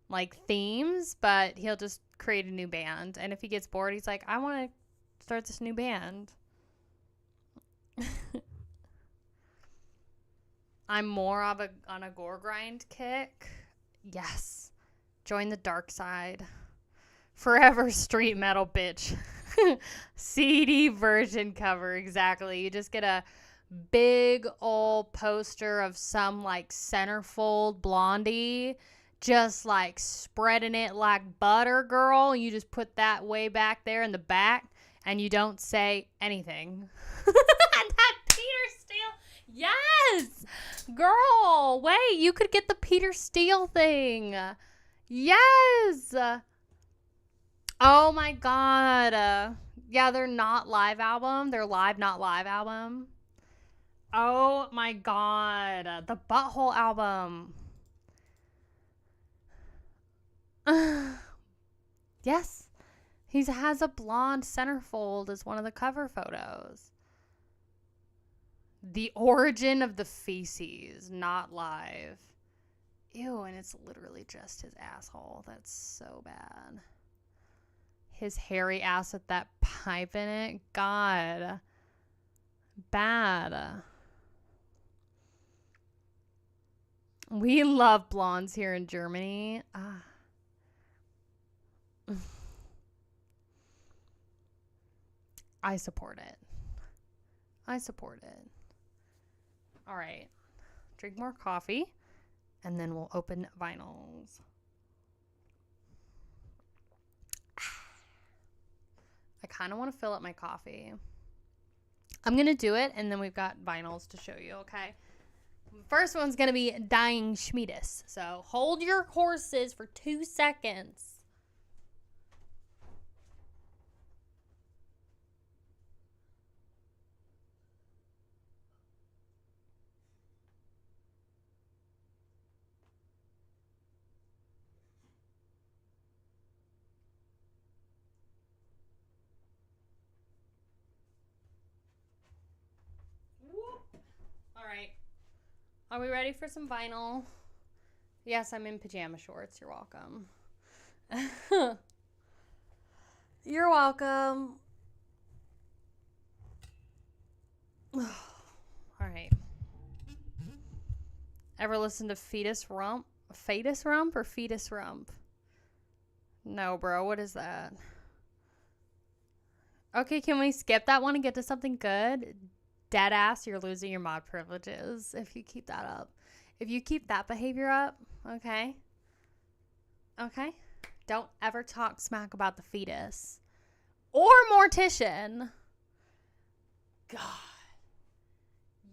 like themes, but he'll just create a new band. And if he gets bored, he's like, I want to start this new band. I'm more of on a gore grind kick. Yes. Join the dark side. Forever street metal, bitch. CD version cover, exactly. You just get a big old poster of some like centerfold blondie just like spreading it like butter, girl. You just put that way back there in the back and you don't say anything. That Peter Steele. Yes, girl, wait, you could get the Peter Steele thing. Yes. Oh my God. Yeah, they're not live album. They're live, not live album. Oh my God. The Butthole album. Yes. He has a blonde centerfold as one of the cover photos. The Origin of the Feces, not live. Ew, and it's literally just his asshole. That's so bad. His hairy ass with that pipe in it. God. Bad. We love blondes here in Germany. I support it. I support it. All right. Drink more coffee, and then we'll open vinyls. I kind of want to fill up my coffee. I'm going to do it, and then we've got vinyls to show you, okay? First one's going to be Dying Schmiedes. So hold your horses for 2 seconds. All right. Are we ready for some vinyl? Yes, I'm in pajama shorts. You're welcome. You're welcome. All right. Ever listen to Fetus Rump? Fetus Rump or Fetus Rump? No, bro. What is that? Okay, can we skip that one and get to something good? Deadass, you're losing your mod privileges if you keep that up. If you keep that behavior up, okay? Okay? Don't ever talk smack about the fetus or mortician. God.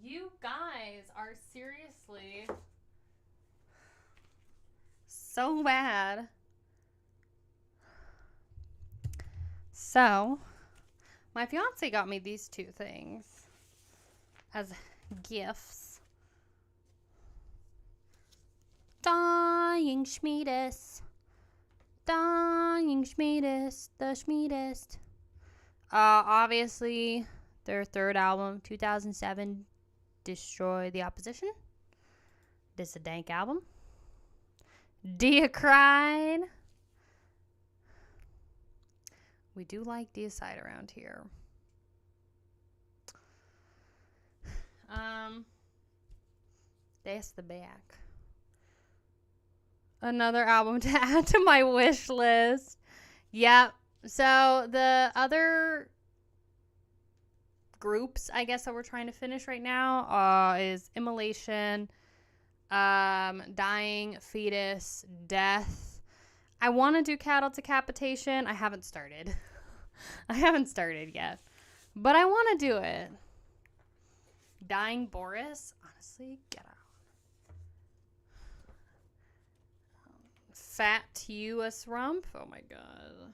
You guys are seriously so bad. So, my fiance got me these two things as gifts. Dying Schmiedest. Dying Schmiedest. The Schmiedest. Obviously, their third album, 2007, Destroy the Opposition. This is a dank album. Deacride. We do like Deicide around here. That's the back. Another album to add to my wish list. Yep. So the other groups, I guess, that we're trying to finish right now is Immolation, Dying, Fetus, Death. I want to do Cattle Decapitation. I haven't started. I haven't started yet. But I want to do it. Dying Boris. Honestly, get out. Fatuous Rump. Oh my god.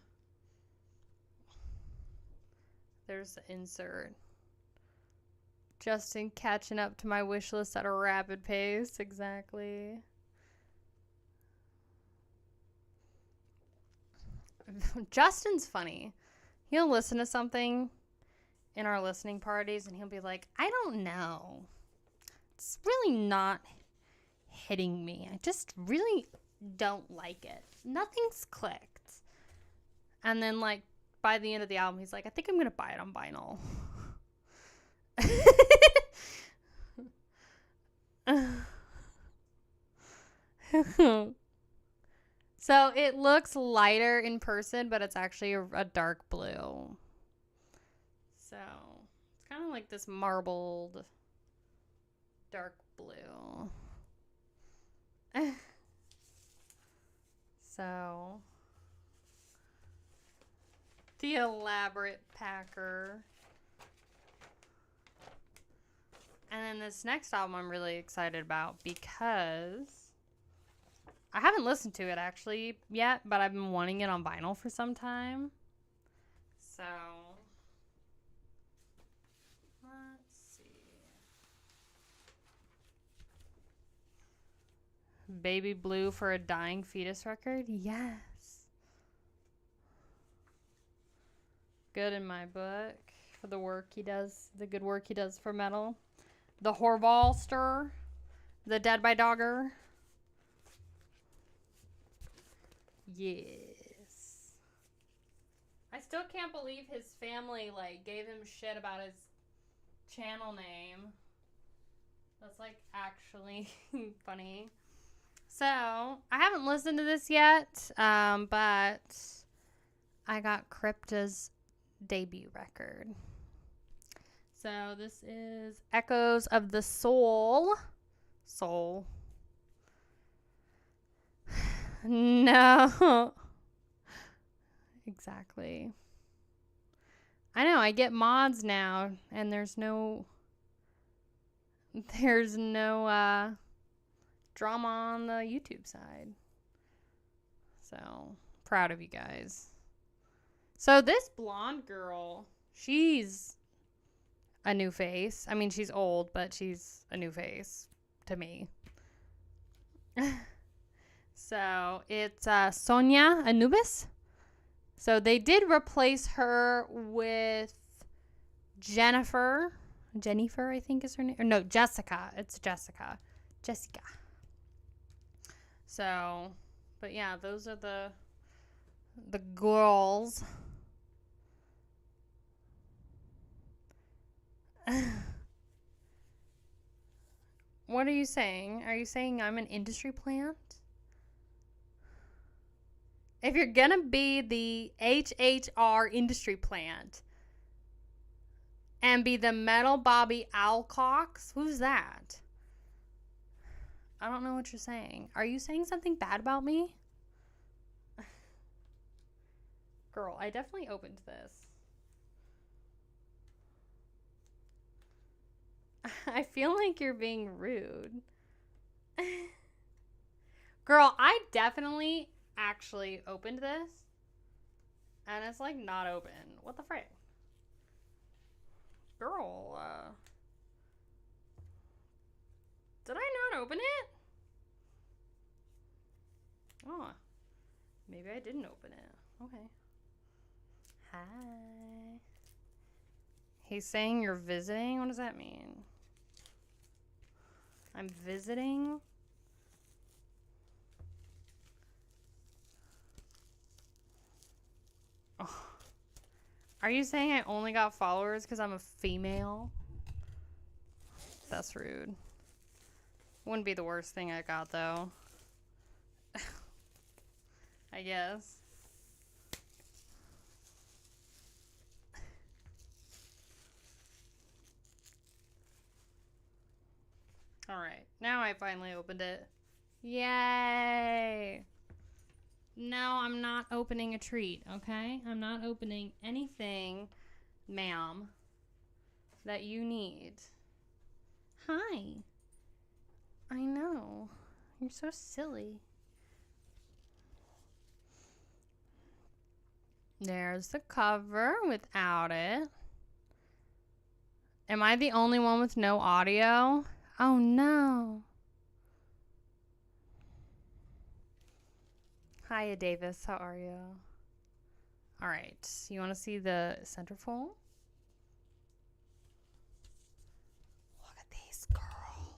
There's the insert. Justin catching up to my wish list at a rapid pace. Exactly. Justin's funny. He'll listen to something in our listening parties and he'll be like, I don't know. It's really not hitting me. I just really don't like it. Nothing's clicked. And then, like, by the end of the album, he's like, I think I'm going to buy it on vinyl. So it looks lighter in person, but it's actually a dark blue. So it's kind of like this marbled dark blue. So the elaborate packer. And then this next album I'm really excited about because I haven't listened to it actually yet, but I've been wanting it on vinyl for some time. So let's see. Baby Blue for a Dying Fetus record? Yes. Good in my book for the work he does, the good work he does for metal. The Horvalster, the Dead by Dogger. Yes. I still can't believe his family, like, gave him shit about his channel name. That's, like, actually funny. So, I haven't listened to this yet, but I got Crypta's debut record. So, this is Echoes of the Soul. Soul. No. Exactly. I know, I get mods now, and there's no drama on the YouTube side. So, proud of you guys. So, this blonde girl, she's a new face. I mean, she's old, but she's a new face to me. So, it's Sonia Anubis. So, they did replace her with Jennifer, I think is her name. Or no, Jessica. It's Jessica. So, but yeah, those are the girls. What are you saying? Are you saying I'm an industry plant? If you're gonna be the HHR industry plant and be the Metal Bobby Alcox, who's that? I don't know what you're saying. Are you saying something bad about me? Girl, I definitely opened this. I feel like you're being rude. Girl, I definitely actually opened this. And it's like not open. What the frick? Girl, did I not open it? Oh, maybe I didn't open it. Okay. Hi. He's saying you're visiting? What does that mean? I'm visiting? Oh. Are you saying I only got followers because I'm a female? That's rude. Wouldn't be the worst thing I got, though. I guess. Alright, now I finally opened it. Yay! No, I'm not opening a treat, okay? I'm not opening anything, ma'am, that you need. Hi. I know. You're so silly. There's the cover without it. Am I the only one with no audio? Oh no. Hiya, Davis. How are you? All right. You want to see the centerfold? Look at these, girl.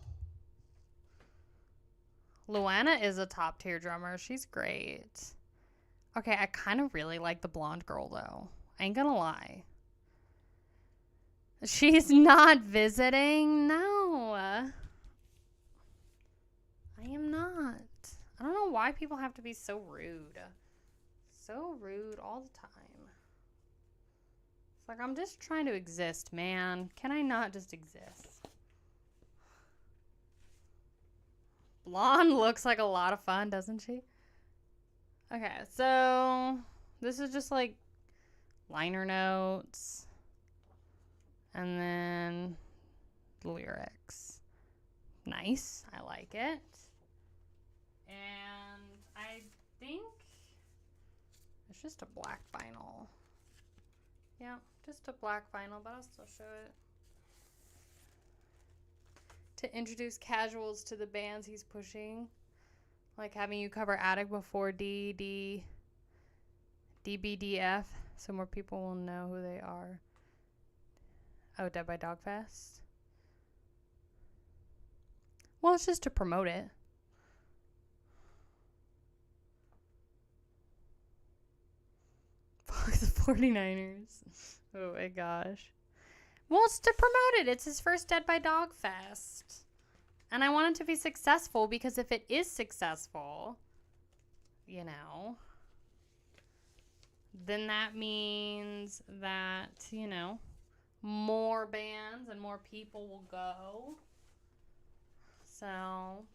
Luana is a top tier drummer. She's great. Okay, I kind of really like the blonde girl, though. I ain't gonna lie. She's not visiting? No. I am not. I don't know why people have to be so rude. So rude all the time. It's like, I'm just trying to exist, man. Can I not just exist? Blonde looks like a lot of fun, doesn't she? Okay, so this is just like liner notes. And then lyrics. Nice. I like it. And I think it's just a black vinyl. Yeah, just a black vinyl, but I'll still show it. To introduce casuals to the bands he's pushing. Like having you cover Attic before DBDF, so more people will know who they are. Oh, Dead by Dog Fest. Well, it's just to promote it. Fuck the 49ers. Oh my gosh. Well, it's to promote it. It's his first Dead by Dog Fest. And I want it to be successful because if it is successful, you know, then that means that, you know, more bands and more people will go. So,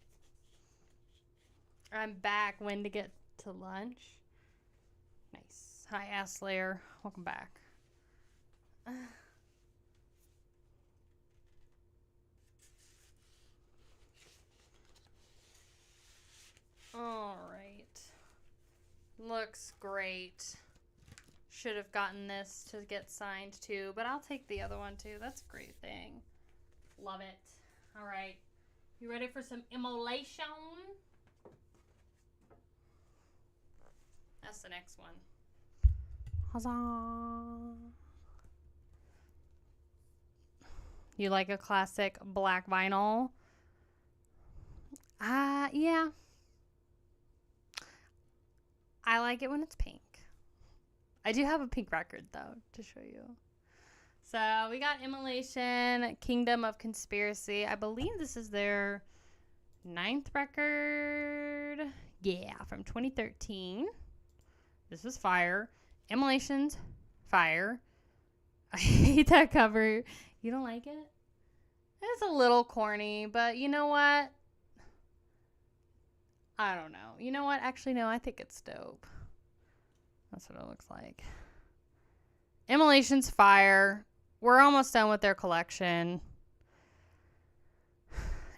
I'm back. When to get to lunch? Nice. Hi, Ass Slayer. Welcome back. All right. Looks great. Should have gotten this to get signed too, but I'll take the other one too. That's a great thing. Love it. All right. You ready for some immolation? That's the next one. Huzzah. You like a classic black vinyl? Yeah. I like it when it's pink. I do have a pink record, though, to show you. So, we got Immolation, Kingdom of Conspiracy. I believe this is their 9th record. Yeah, from 2013. This is fire. Immolation's fire. I hate that cover. You don't like it? It's a little corny, but you know what? I don't know. You know what? Actually, no, I think it's dope. That's what it looks like. Immolation's fire. We're almost done with their collection.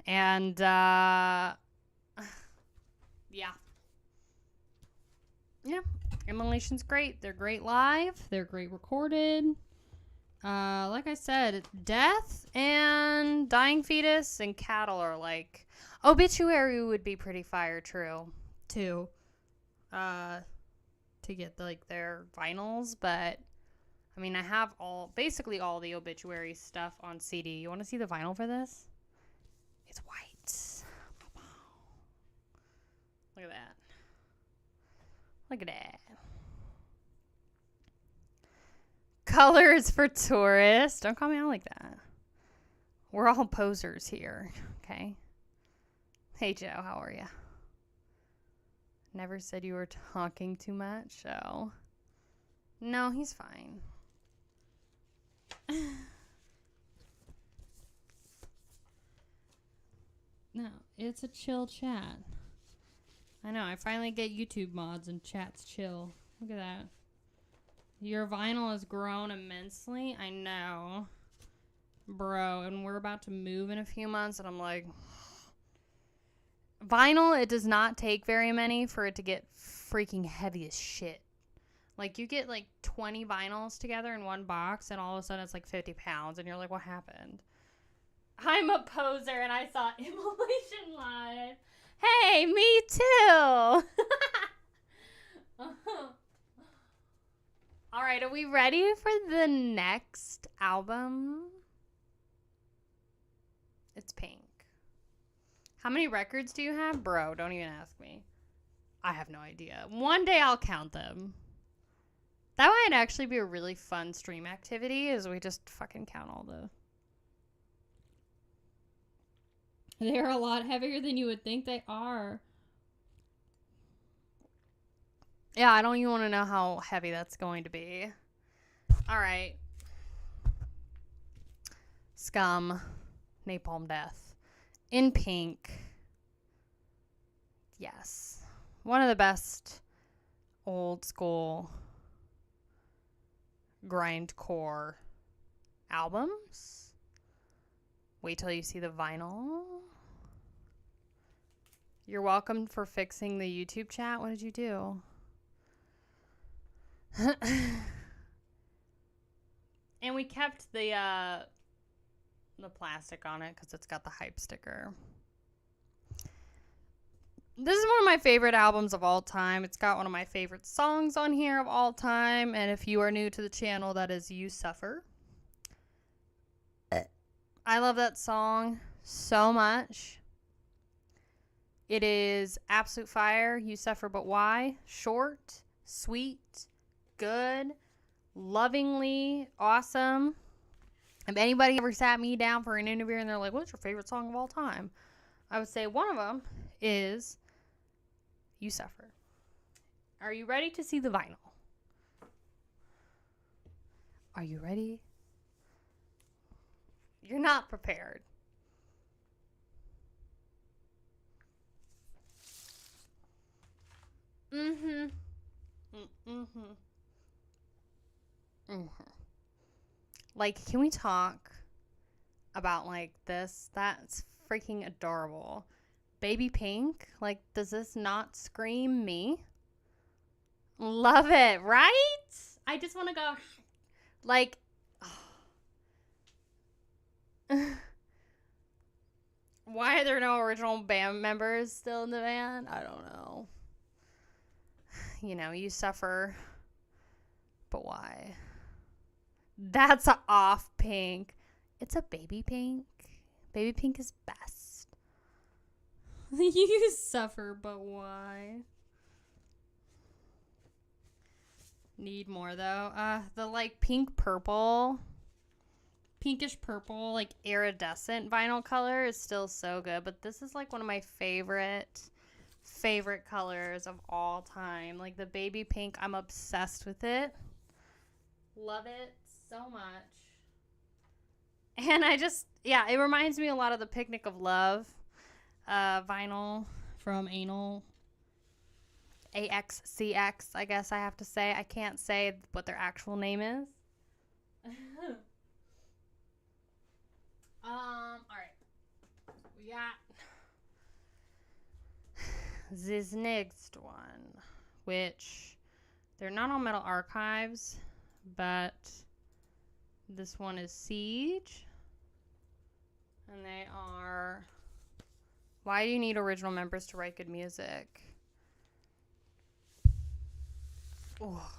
And, yeah. Yeah. Immolation's great. They're great live. They're great recorded. Like I said, death and dying fetus and cattle are like... Obituary would be pretty fire true, too. To get, like, their vinyls, but... I mean, I have basically all the obituary stuff on CD. You want to see the vinyl for this? It's white. Look at that. Look at that. Colors for tourists. Don't call me out like that. We're all posers here, okay? Hey, Joe, how are you? Never said you were talking too much, so... No, he's fine. No, it's a chill chat. I know, I finally get YouTube mods and chat's chill. Look at that. Your vinyl has grown immensely. I know. Bro, and we're about to move in a few months, and I'm like... Vinyl, it does not take very many for it to get freaking heavy as shit. Like, you get, like, 20 vinyls together in one box, and all of a sudden it's, like, 50 pounds, and you're like, what happened? I'm a poser, and I saw Immolation live. Hey, me too! All right, are we ready for the next album? It's Pink. How many records do you have? Bro, don't even ask me. I have no idea. One day I'll count them. That might actually be a really fun stream activity, is we just fucking count all the... They're a lot heavier than you would think they are. Yeah, I don't even want to know how heavy that's going to be. All right. Scum. Napalm Death. In Pink. Yes. One of the best old school grindcore albums. Wait till you see the vinyl. You're welcome for fixing the YouTube chat. What did you do? And we kept the plastic on it because it's got the hype sticker. This is one of my favorite albums of all time. It's got one of my favorite songs on here of all time. And if you are new to the channel, that is You Suffer. I love that song so much. It is absolute fire. You Suffer, but why? Short, sweet, good, lovingly awesome. If anybody ever sat me down for an interview and they're like, what's your favorite song of all time? I would say one of them is You Suffer. Are you ready to see the vinyl? Are you ready? You're not prepared. Mm-hmm. Mm-hmm. Mm-hmm. Like, can we talk about, like, this? That's freaking adorable. Baby Pink? Like, does this not scream me? Love it, right? I just want to go, like... Why are there no original band members still in the band? I don't know. You know, You Suffer, but why? That's a off Pink. It's a Baby Pink. Baby Pink is best. You Suffer, but why? Need more, though. The, like, pink purple... pinkish purple, like, iridescent vinyl color is still so good. But this is, like, one of my favorite colors of all time. Like, the baby pink, I'm obsessed with it. Love it so much. And I just, yeah, it reminds me a lot of the Picnic of Love vinyl from Anal. AXCX, I guess I have to say. I can't say what their actual name is. Alright. We got this next one, which they're not on Metal Archives, but this one is Siege. And they are... Why do you need original members to write good music? Oh.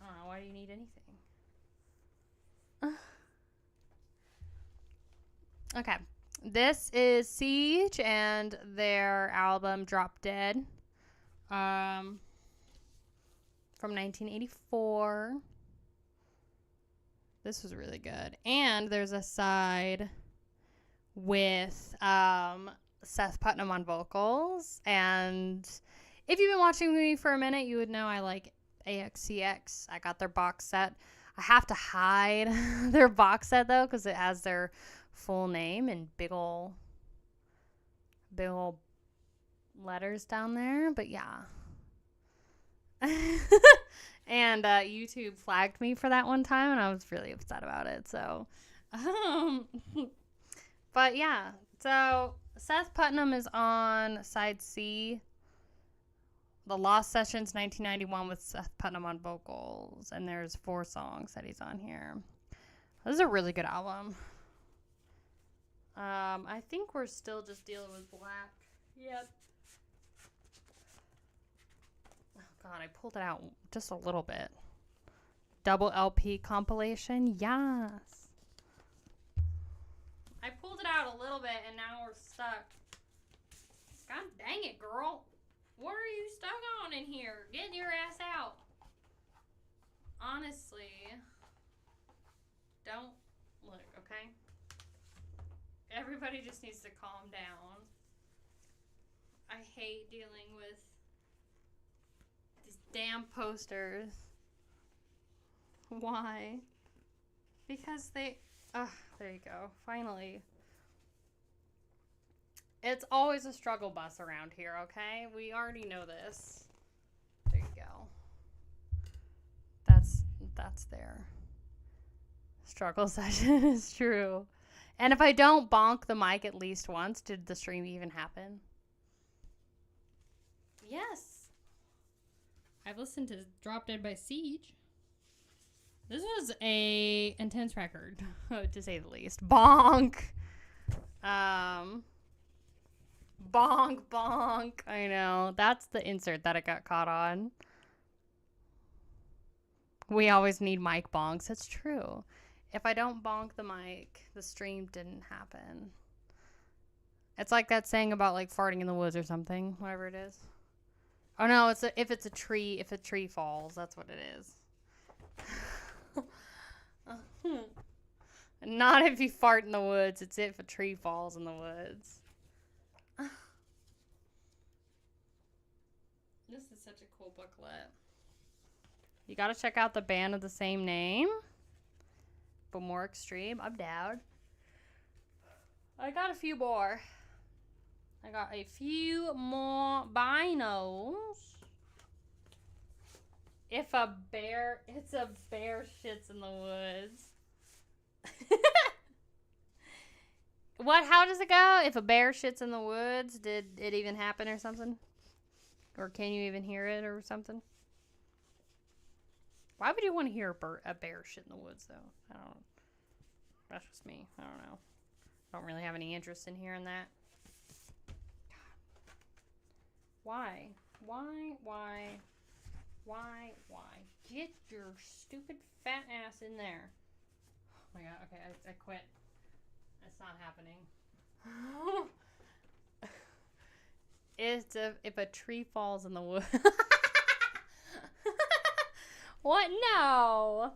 I don't know. Why do you need anything? Okay. This is Siege and their album Drop Dead. From 1984. This was really good. And there's a side with Seth Putnam on vocals. And if you've been watching me for a minute, you would know I like AXCX. I got their box set. I have to hide their box set, though, because it has their full name in big ol' letters down there. But, yeah. And YouTube flagged me for that one time, and I was really upset about it. So, but, yeah. So, Seth Putnam is on side C. The Lost Sessions 1991 with Seth Putnam on vocals. And there's 4 songs that he's on here. This is a really good album. I think we're still just dealing with black. Yep. Oh, God, I pulled it out just a little bit. Double LP compilation. Yes. I pulled it out a little bit, and now we're stuck. God dang it, girl. What are you stuck on in here? Get your ass out. Honestly. Don't look, okay? Everybody just needs to calm down. I hate dealing with these damn posters. Why? Because they... Ugh, there you go. Finally. It's always a struggle bus around here, okay? We already know this. There you go. That's their struggle session. Is true. And if I don't bonk the mic at least once, did the stream even happen? Yes. I've listened to Drop Dead by Siege. This was a intense record, to say the least. Bonk. Bonk, bonk. I know. That's the insert that it got caught on. We always need mic bonks. That's true. If I don't bonk the mic, the stream didn't happen. It's like that saying about like farting in the woods or something, whatever it is. Oh no, if a tree falls, that's what it is. Not if you fart in the woods, it's if a tree falls in the woods. This is such a cool booklet. You gotta check out the band of the same name. But more extreme. I'm down. I got a few more. I got a few more binos. It's a bear shits in the woods. What? How does it go? If a bear shits in the woods, did it even happen or something? Or can you even hear it or something? Why would you want to hear a bear shit in the woods, though? I don't know. That's just me. I don't know. I don't really have any interest in hearing that. Why? Why? Get your stupid fat ass in there. Oh my god, okay, I quit. It's not happening. If a tree falls in the woods. What? No.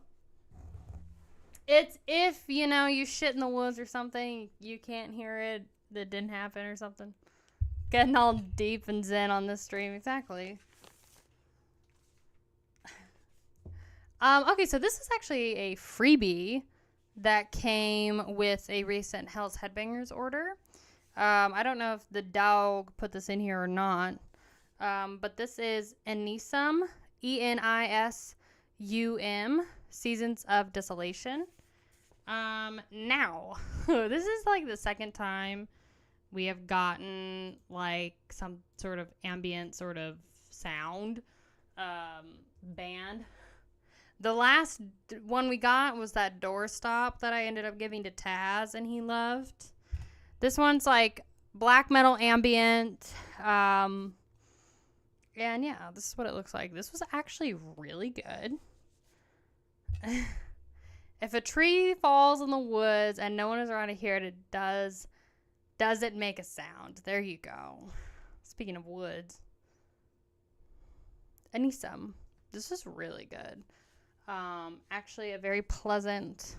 It's if, you shit in the woods or something, you can't hear it, that didn't happen or something. Getting all deep and zen on this stream. Exactly. Okay, so this is actually a freebie that came with a recent Hell's Headbangers order. I don't know if the dog put this in here or not. But this is Enisum, Enisum, Seasons of Desolation. Now, this is like the second time we have gotten like some sort of ambient sort of sound band. The last one we got was that doorstop that I ended up giving to Taz and he loved. This one's like black metal ambient. And yeah, this is what it looks like. This was actually really good. If a tree falls in the woods and no one is around to hear it, does it make a sound? There you go. Speaking of woods. Anisum. This is really good. Actually a very pleasant,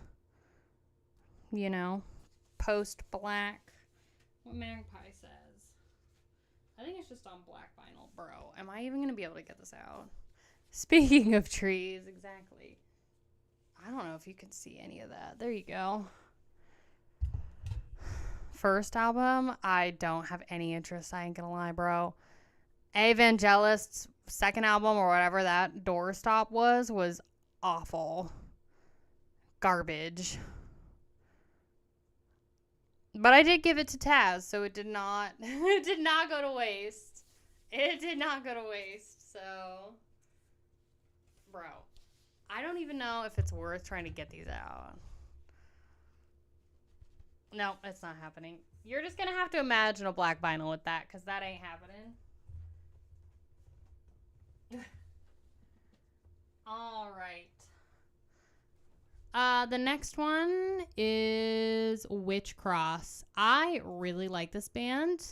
post-black. What Magpie says. I think it's just on black vinyl. Bro, am I even going to be able to get this out? Speaking of trees, exactly. I don't know if you can see any of that. There you go. First album, I don't have any interest. I ain't gonna lie, bro. Evangelist's second album or whatever that doorstop was awful. Garbage. But I did give it to Taz, so it did not go to waste. It did not go to waste, so bro. I don't even know if it's worth trying to get these out. No, it's not happening. You're just going to have to imagine a black vinyl with that, because that ain't happening. All right. The next one is Witch Cross. I really like this band.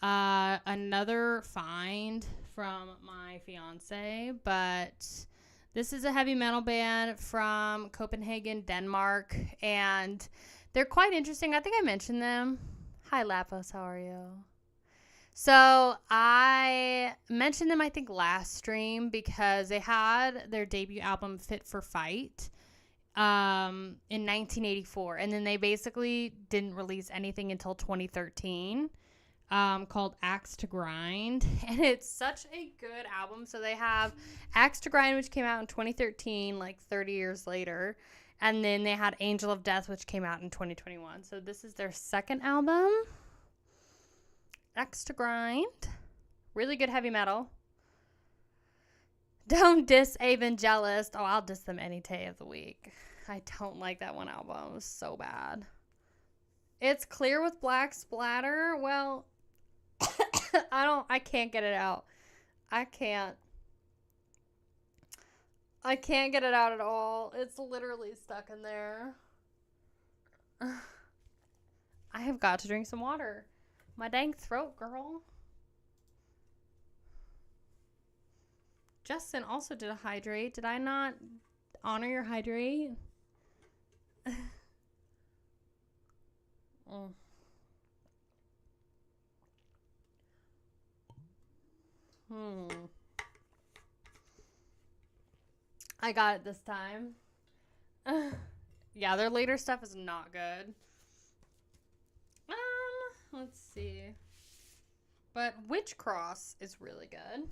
Another find from my fiance, but this is a heavy metal band from Copenhagen, Denmark, and they're quite interesting. I think I mentioned them. Hi, Lapos. How are you? So I mentioned them, I think, last stream because they had their debut album, Fit for Fight, in 1984. And then they basically didn't release anything until 2013, called Axe to Grind. And it's such a good album. So they have Axe to Grind, which came out in 2013, like 30 years later. And then they had Angel of Death, which came out in 2021. So this is their second album. Axe to Grind. Really good heavy metal. Don't diss Evangelist. Oh, I'll diss them any day of the week. I don't like that one album. It was so bad. It's clear with black splatter. Well, I can't get it out. I can't get it out at all. It's literally stuck in there. I have got to drink some water. My dang throat, girl. Justin also did a hydrate. Did I not honor your hydrate? Oh. I got it this time. Yeah, their later stuff is not good. Let's see. But Witch Cross is really good.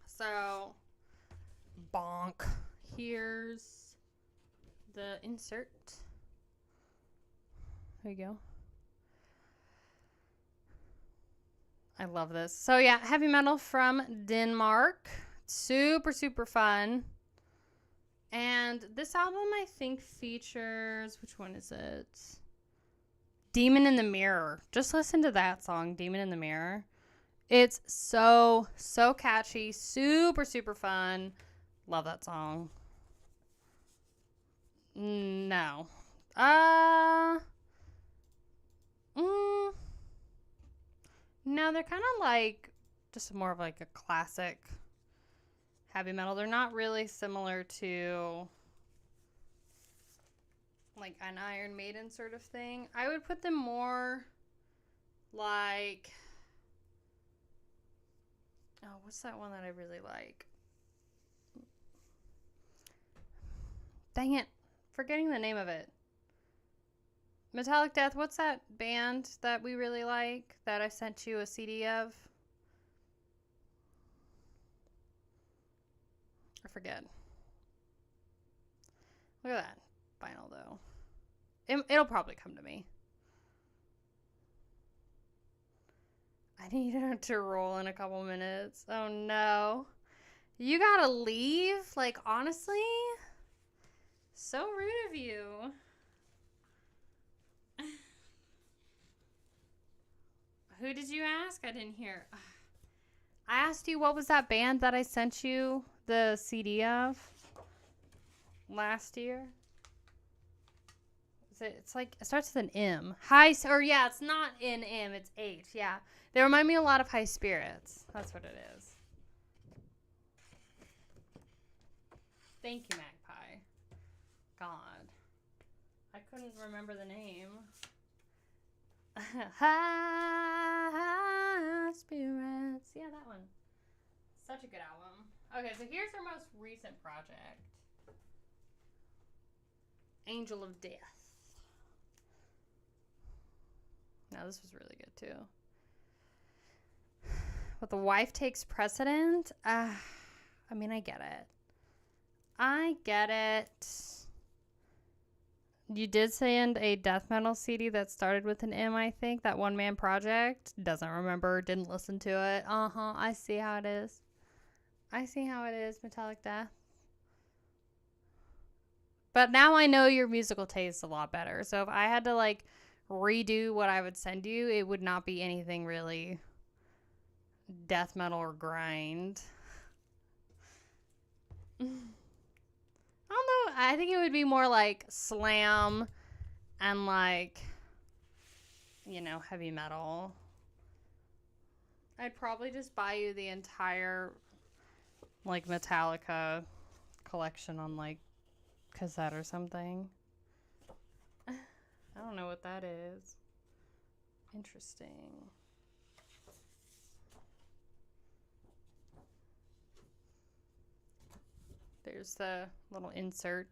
So, bonk. Here's the insert. There you go. I love this. So, yeah, heavy metal from Denmark. Super, super fun. And this album, I think, features... Which one is it? Demon in the Mirror. Just listen to that song, Demon in the Mirror. It's so, so catchy. Super, super fun. Love that song. No. No, they're kind of like just more of like a classic heavy metal. They're not really similar to like an Iron Maiden sort of thing. I would put them more like, oh, what's that one that I really like? Dang it. Forgetting the name of it. Metallic Death, what's that band that we really like that I sent you a CD of? I forget. Look at that vinyl, though. It'll probably come to me. I need it to roll in a couple minutes. Oh, no. You gotta leave? Like, honestly? So rude of you. Who did you ask? I didn't hear. I asked you what was that band that I sent you the CD of last year? It's like, it starts with an M. Yeah, it's not an M, it's H. Yeah. They remind me a lot of High Spirits. That's what it is. Thank you, Magpie. God. I couldn't remember the name. High Spirits. Yeah, that one. Such a good album. Okay, so here's our most recent project. Angel of Death. Now, this was really good, too. But the wife takes precedent. I mean, I get it. I get it. You did send a death metal CD that started with an M, I think. That one-man project. Doesn't remember. Didn't listen to it. I see how it is. I see how it is, Metallic Death. But now I know your musical taste a lot better. So if I had to, like, redo what I would send you, it would not be anything really death metal or grind. I don't know. I think it would be more like slam and like, you know, heavy metal. I'd probably just buy you the entire like Metallica collection on like cassette or something. I don't know what that is. Interesting. There's the little insert.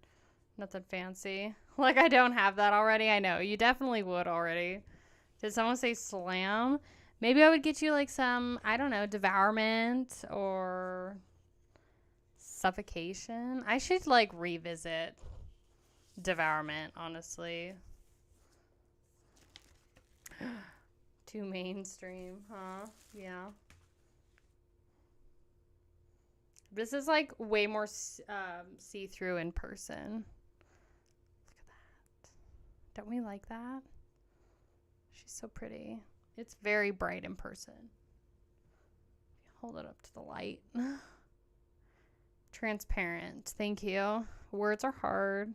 Nothing fancy. Like I don't have that already. I know. You definitely would already. Did someone say slam? Maybe I would get you like some, I don't know, devourment or suffocation. I should like revisit devourment, honestly. Too mainstream, huh? Yeah. This is like way more see-through in person. Look at that. Don't we like that? She's so pretty. It's very bright in person. Hold it up to the light. Transparent. Thank you. Words are hard.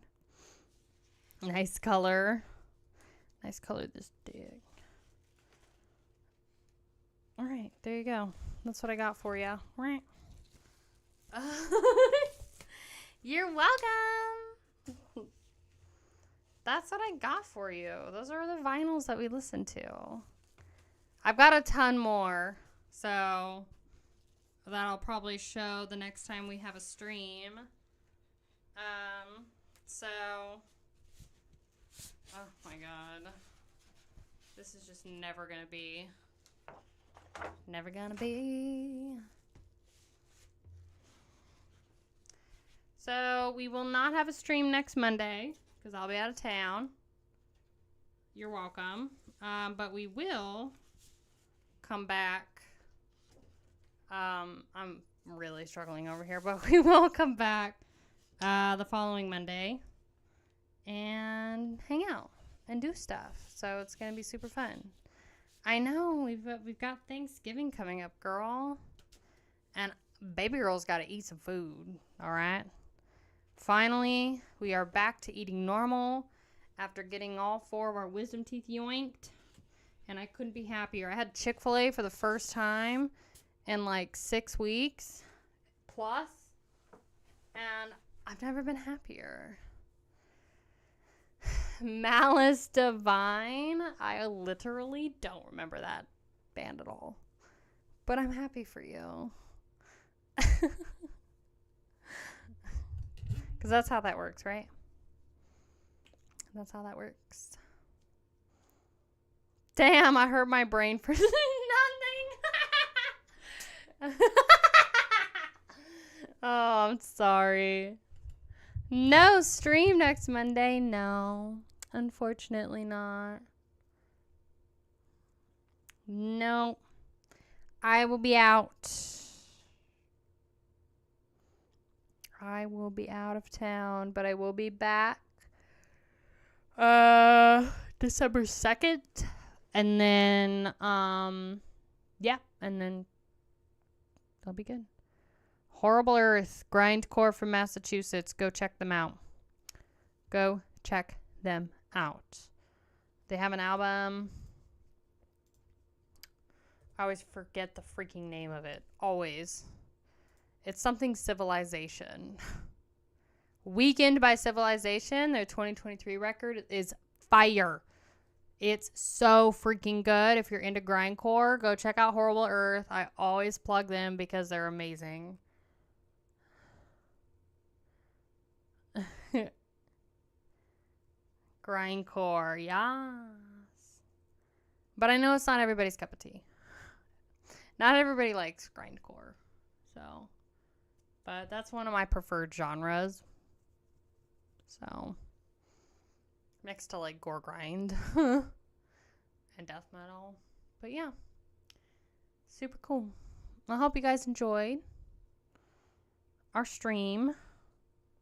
Nice color. Nice color this dig. All right, there you go. That's what I got for you. Right. You're welcome. That's what I got for you. Those are the vinyls that we listened to. I've got a ton more, so that'll probably show the next time we have a stream. Oh my god. This is just never gonna be. Never gonna be. So we will not have a stream next Monday because I'll be out of town. You're welcome. But we will come back. I'm really struggling over here, but we will come back the following Monday and hang out and do stuff. So it's gonna be super fun. I know we've got Thanksgiving coming up, girl, and baby girl's got to eat some food. All right. Finally, we are back to eating normal after getting all 4 of our wisdom teeth yoinked, and I couldn't be happier. I had Chick-fil-A for the first time in like 6 weeks plus, and I've never been happier. Malice Divine. I literally don't remember that band at all, but I'm happy for you. Because that's how that works, right? That's how that works. Damn, I hurt my brain for nothing. Oh, I'm sorry. No stream next Monday. No, unfortunately not. No, I will be out. I will be out of town, but I will be back December 2nd. And then yeah, and then that'll be good. Horrible Earth, grindcore from Massachusetts. Go check them out. Go check them out. They have an album. I always forget the freaking name of it. Always. It's something Civilization. Weakened by Civilization. Their 2023 record is fire. It's so freaking good. If you're into grindcore, go check out Horrible Earth. I always plug them because they're amazing. Grindcore, yes. But I know it's not everybody's cup of tea. Not everybody likes grindcore. So, but that's one of my preferred genres. So, next to like gore grind and death metal. But yeah, super cool. I hope you guys enjoyed our stream.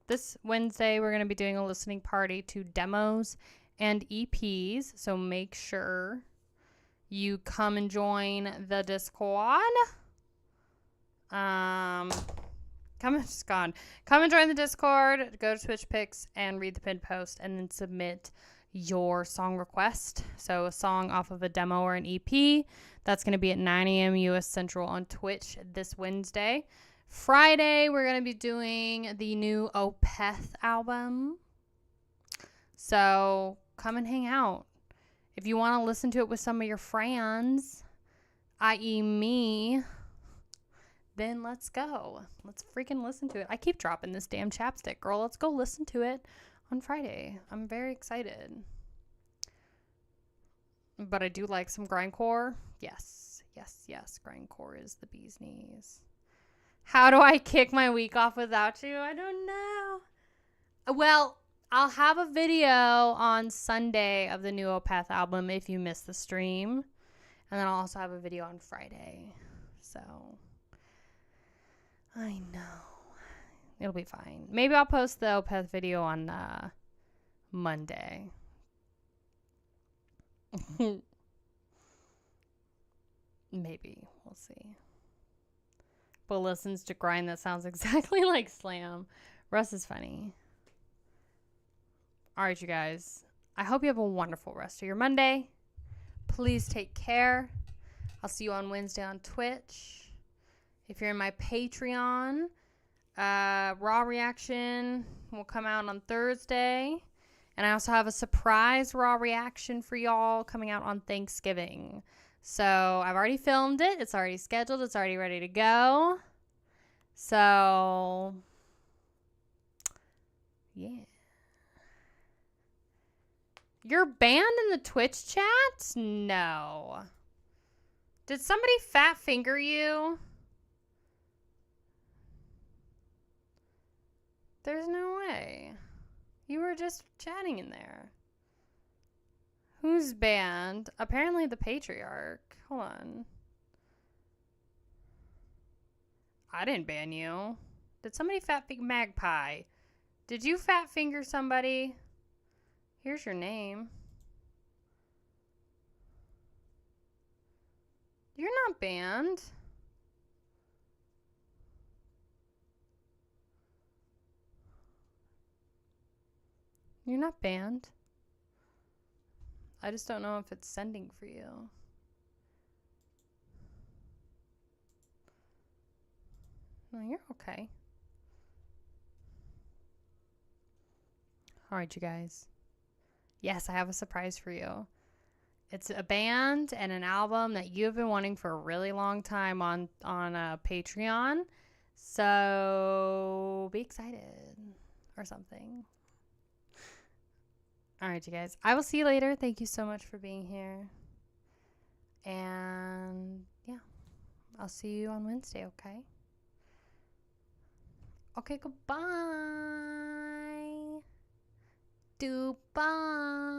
This Wednesday, we're going to be doing a listening party to demos and EPs. So make sure you come and join the Discord. Come and join the Discord. Go to Twitch Pics and read the pinned post, and then submit your song request. So a song off of a demo or an EP. That's going to be at 9 a.m. U.S. Central on Twitch this Wednesday. Friday, we're going to be doing the new Opeth album. So come and hang out. If you want to listen to it with some of your friends, i.e. me, then let's go. Let's freaking listen to it. I keep dropping this damn chapstick, girl. Let's go listen to it on Friday. I'm very excited. But I do like some grindcore. Yes. Grindcore is the bee's knees. How do I kick my week off without you? I don't know. Well, I'll have a video on Sunday of the new Opeth album if you missed the stream. And then I'll also have a video on Friday. So, I know. It'll be fine. Maybe I'll post the Opeth video on Monday. Maybe. We'll see. But listens to grind that sounds exactly like Slam. Russ is funny. All right, you guys. I hope you have a wonderful rest of your Monday. Please take care. I'll see you on Wednesday on Twitch. If you're in my Patreon, Raw Reaction will come out on Thursday. And I also have a surprise Raw Reaction for y'all coming out on Thanksgiving. So I've already filmed it. It's already scheduled. It's already ready to go. So, yeah. You're banned in the Twitch chat? No. Did somebody fat finger you? There's no way. You were just chatting in there. Who's banned? Apparently the Patriarch. Hold on. I didn't ban you. Did somebody fat finger Magpie? Did you fat finger somebody? Here's your name. You're not banned. You're not banned. I just don't know if it's sending for you. No, you're okay. All right, you guys. Yes, I have a surprise for you. It's a band and an album that you've been wanting for a really long time on Patreon. So be excited or something. All right, you guys. I will see you later. Thank you so much for being here. And yeah, I'll see you on Wednesday, okay? Okay, goodbye. Dubai.